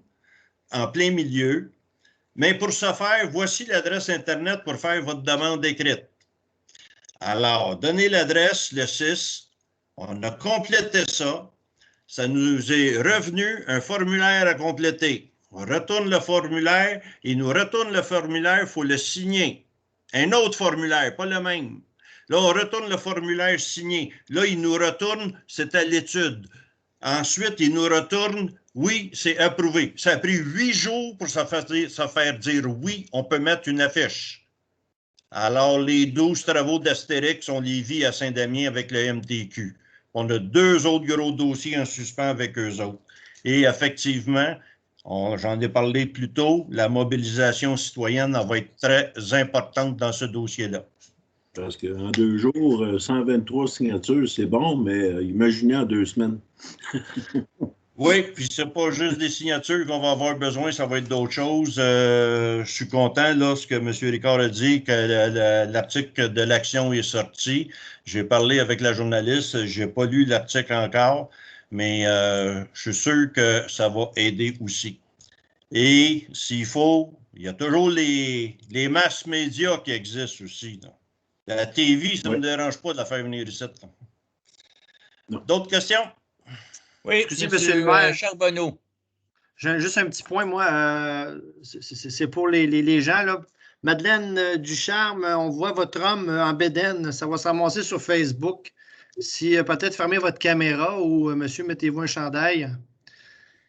en plein milieu. Mais pour ce faire, voici l'adresse Internet pour faire votre demande écrite. Alors, donnez l'adresse le 6. On a complété ça. Ça nous est revenu un formulaire à compléter. On retourne le formulaire. Il nous retourne le formulaire, il faut le signer. Un autre formulaire, pas le même. Là, on retourne le formulaire signé. Là, il nous retourne, c'est à l'étude. Ensuite, il nous retourne, oui, c'est approuvé. Ça a pris 8 jours pour se faire dire oui, on peut mettre une affiche. Alors, les 12 travaux d'Astérix, on les vit à Saint-Damien avec le MTQ. On a 2 autres gros dossiers en suspens avec eux autres. Et effectivement, j'en ai parlé plus tôt, la mobilisation citoyenne va être très importante dans ce dossier-là. Parce qu'en 2 jours, 123 signatures, c'est bon, mais imaginez en 2 semaines. Oui, puis c'est pas juste des signatures qu'on va avoir besoin, ça va être d'autres choses. Je suis content, là, ce que M. Ricard a dit, que l'article de l'Action est sorti. J'ai parlé avec la journaliste, j'ai pas lu l'article encore, mais je suis sûr que ça va aider aussi. Et s'il faut, il y a toujours les masses médias qui existent aussi, là. La TV, ça ne me dérange pas de la faire venir ici. D'autres questions? Oui, Excusez, M. le maire. Charbonneau. J'ai juste un petit point, moi. C'est pour les gens, là. Madeleine Ducharme, on voit votre homme en bédaine. Ça va se ramasser sur Facebook. Si peut-être fermez votre caméra ou, monsieur, mettez-vous un chandail.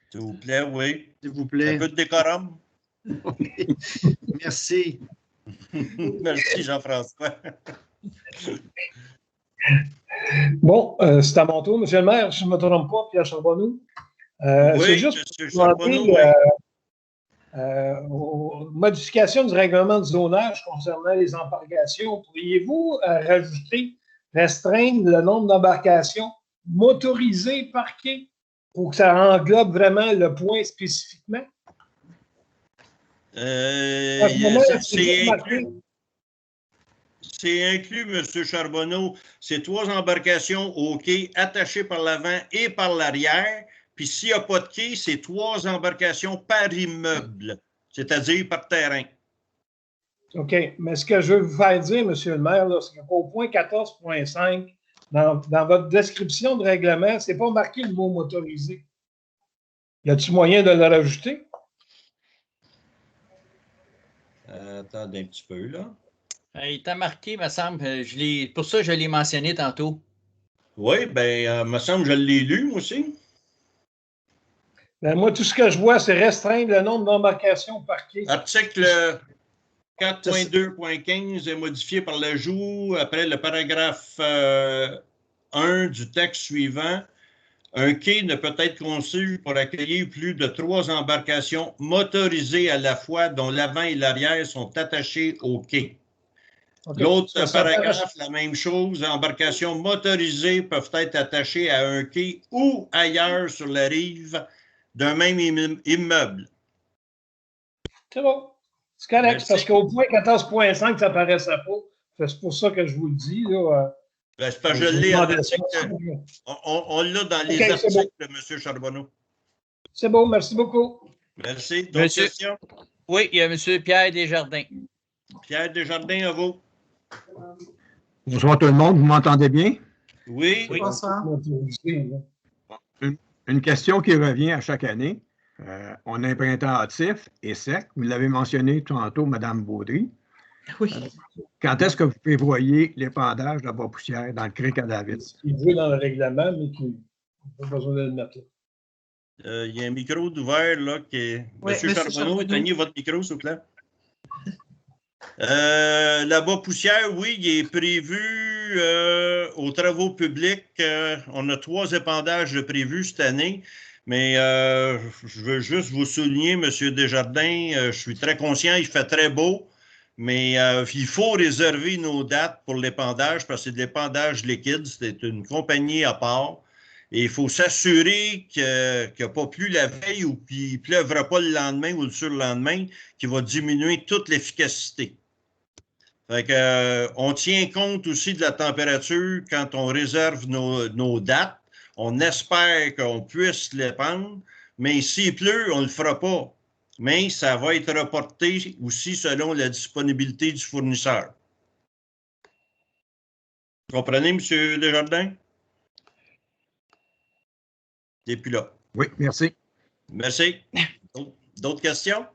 S'il vous plaît, oui. S'il vous plaît. Un peu de décorum. Oui. Merci. Merci, Jean-François. Bon, c'est à mon tour, M. le maire, je ne me trompe pas, Pierre Charbonneau. Oui, c'est juste M. Charbonneau, aux modifications du règlement du zonage concernant les embarcations, pourriez-vous restreindre le nombre d'embarcations motorisées parquées pour que ça englobe vraiment le point spécifiquement? C'est inclus, M. Charbonneau. C'est 3 embarcations au quai attachées par l'avant et par l'arrière. Puis s'il n'y a pas de quai, c'est 3 embarcations par immeuble, c'est-à-dire par terrain. OK. Mais ce que je veux vous faire dire, M. le maire, c'est qu'au point 14.5, dans votre description de règlement, ce n'est pas marqué le mot motorisé. Y a-t-il moyen de le rajouter? Attendez un petit peu, là. Il t'a marqué, me semble. Pour ça, je l'ai mentionné tantôt. Oui, bien, me semble que je l'ai lu, moi aussi. Ben, moi, tout ce que je vois, c'est restreindre le nombre d'embarcations parquées. Article 4.2.15 est modifié par l'ajout, après le paragraphe 1 du texte suivant. Un quai ne peut être conçu pour accueillir plus de 3 embarcations motorisées à la fois dont l'avant et l'arrière sont attachés au quai. Okay. L'autre paragraphe, la même chose. Embarcations motorisées peuvent être attachées à un quai ou ailleurs sur la rive d'un même immeuble. C'est bon. C'est correct, merci. Parce qu'au point 14.5, ça ne paraissait pas. C'est pour ça que je vous le dis. Ben, c'est parce que je l'ai en article. On l'a dans les articles de M. Charbonneau. C'est bon, merci beaucoup. Merci. D'autres questions? Oui, il y a M. Pierre Desjardins. Pierre Desjardins, à vous. Bonsoir tout le monde, vous m'entendez bien? Oui. Bonsoir. Une question qui revient à chaque année. On a un printemps hâtif et sec. Vous l'avez mentionné tantôt, Mme Baudry. Oui. Quand est-ce que vous prévoyez l'épandage de la poussière dans le crique à David? Il veut dans le règlement, mais qui n'a pas besoin de le mettre. Il y a un micro d'ouvert là qui est. Oui, M. Charbonneau, éteignez votre micro, s'il vous plaît. La poussière, oui, il est prévu aux travaux publics. On a 3 épandages de prévus cette année. Mais je veux juste vous souligner, M. Desjardins, je suis très conscient, il fait très beau, mais il faut réserver nos dates pour l'épandage parce que c'est de l'épandage liquide, c'est une compagnie à part. Et il faut s'assurer qu'il n'y a pas plu la veille ou qu'il ne pleuvra pas le lendemain ou le surlendemain, qui va diminuer toute l'efficacité. Fait que, on tient compte aussi de la température quand on réserve nos dates. On espère qu'on puisse l'épandre, mais s'il pleut, on ne le fera pas. Mais ça va être reporté aussi selon la disponibilité du fournisseur. Vous comprenez, M. Desjardins? Et puis là. Oui, merci. Merci. D'autres questions?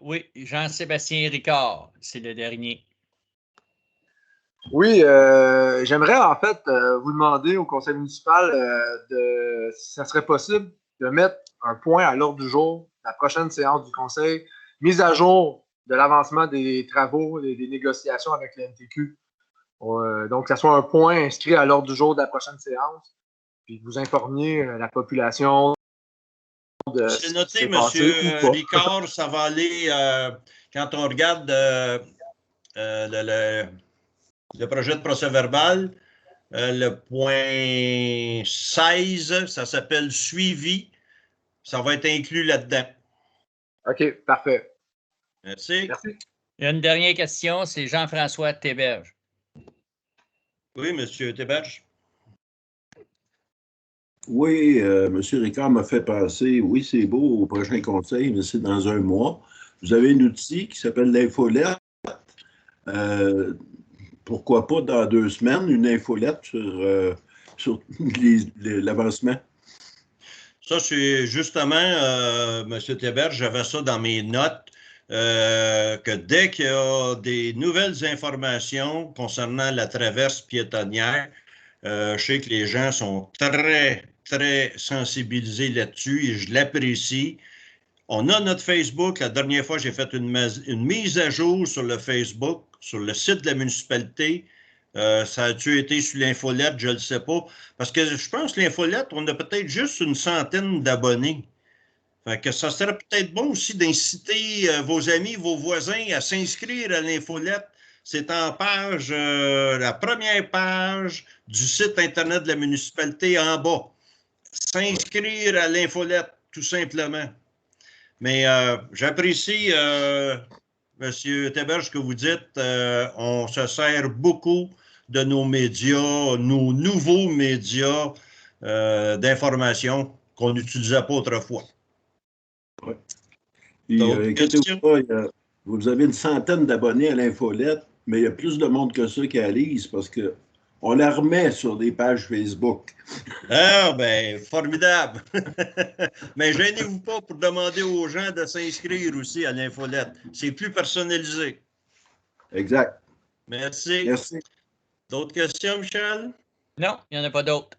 Oui, Jean-Sébastien Ricard, c'est le dernier. Oui, j'aimerais en fait vous demander au conseil municipal si ça serait possible de mettre un point à l'ordre du jour de la prochaine séance du conseil, mise à jour de l'avancement des travaux, des négociations avec la MTQ. Donc, que ce soit un point inscrit à l'ordre du jour de la prochaine séance, puis que vous informiez la population de c'est noté, M. Ricard, ça va aller quand on regarde le projet de procès-verbal, le point 16, ça s'appelle « Suivi ». Ça va être inclus là-dedans. OK, parfait. Merci. Merci. Il y a une dernière question, c'est Jean-François Théberge. Oui, M. Théberge. Oui, M. Ricard m'a fait passer, oui, c'est beau au prochain conseil, mais c'est dans un mois. Vous avez un outil qui s'appelle l'infolette. Pourquoi pas dans 2 semaines, une infolette sur l'avancement? Ça, c'est justement, M. Théberge, j'avais ça dans mes notes, que dès qu'il y a des nouvelles informations concernant la traverse piétonnière, je sais que les gens sont très, très sensibilisés là-dessus et je l'apprécie. On a notre Facebook. La dernière fois, j'ai fait une mise à jour sur le Facebook, sur le site de la municipalité. Ça a-tu été sur l'infolette? Je ne le sais pas. Parce que je pense que l'infolette, on a peut-être juste une centaine d'abonnés. Fait que ça serait peut-être bon aussi d'inciter vos amis, vos voisins à s'inscrire à l'infolette. C'est en page, la première page du site Internet de la municipalité en bas. S'inscrire à l'infolette, tout simplement. Mais j'apprécie, M. Théberge, ce que vous dites. On se sert beaucoup de nos médias, nos nouveaux médias d'information qu'on n'utilisait pas autrefois. Oui. Inquiétez-vous pas, vous avez une centaine d'abonnés à l'infolette, mais il y a plus de monde que ça qui la lisent parce qu'on la remet sur des pages Facebook. Ah, ben, formidable. Mais gênez-vous pas pour demander aux gens de s'inscrire aussi à l'infolette. C'est plus personnalisé. Exact. Merci. Merci. D'autres questions, Michel? Non, il n'y en a pas d'autres.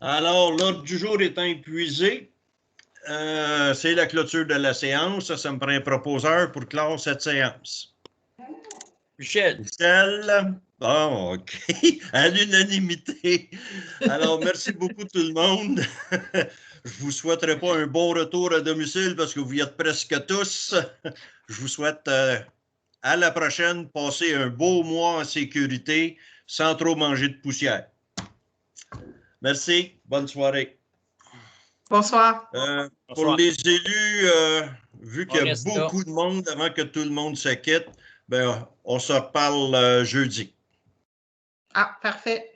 Alors, l'ordre du jour étant épuisé, c'est la clôture de la séance. Ça me prend un proposeur pour clore cette séance. Michel. Michel. Bon, OK. À l'unanimité. Alors, merci beaucoup tout le monde. Je ne vous souhaiterais pas un bon retour à domicile parce que vous y êtes presque tous. Je vous souhaite à la prochaine, passer un beau mois en sécurité sans trop manger de poussière. Merci. Bonne soirée. Bonsoir. Pour les élus, vu qu'il y a beaucoup de monde avant que tout le monde se quitte, ben, on se reparle jeudi. Ah, parfait.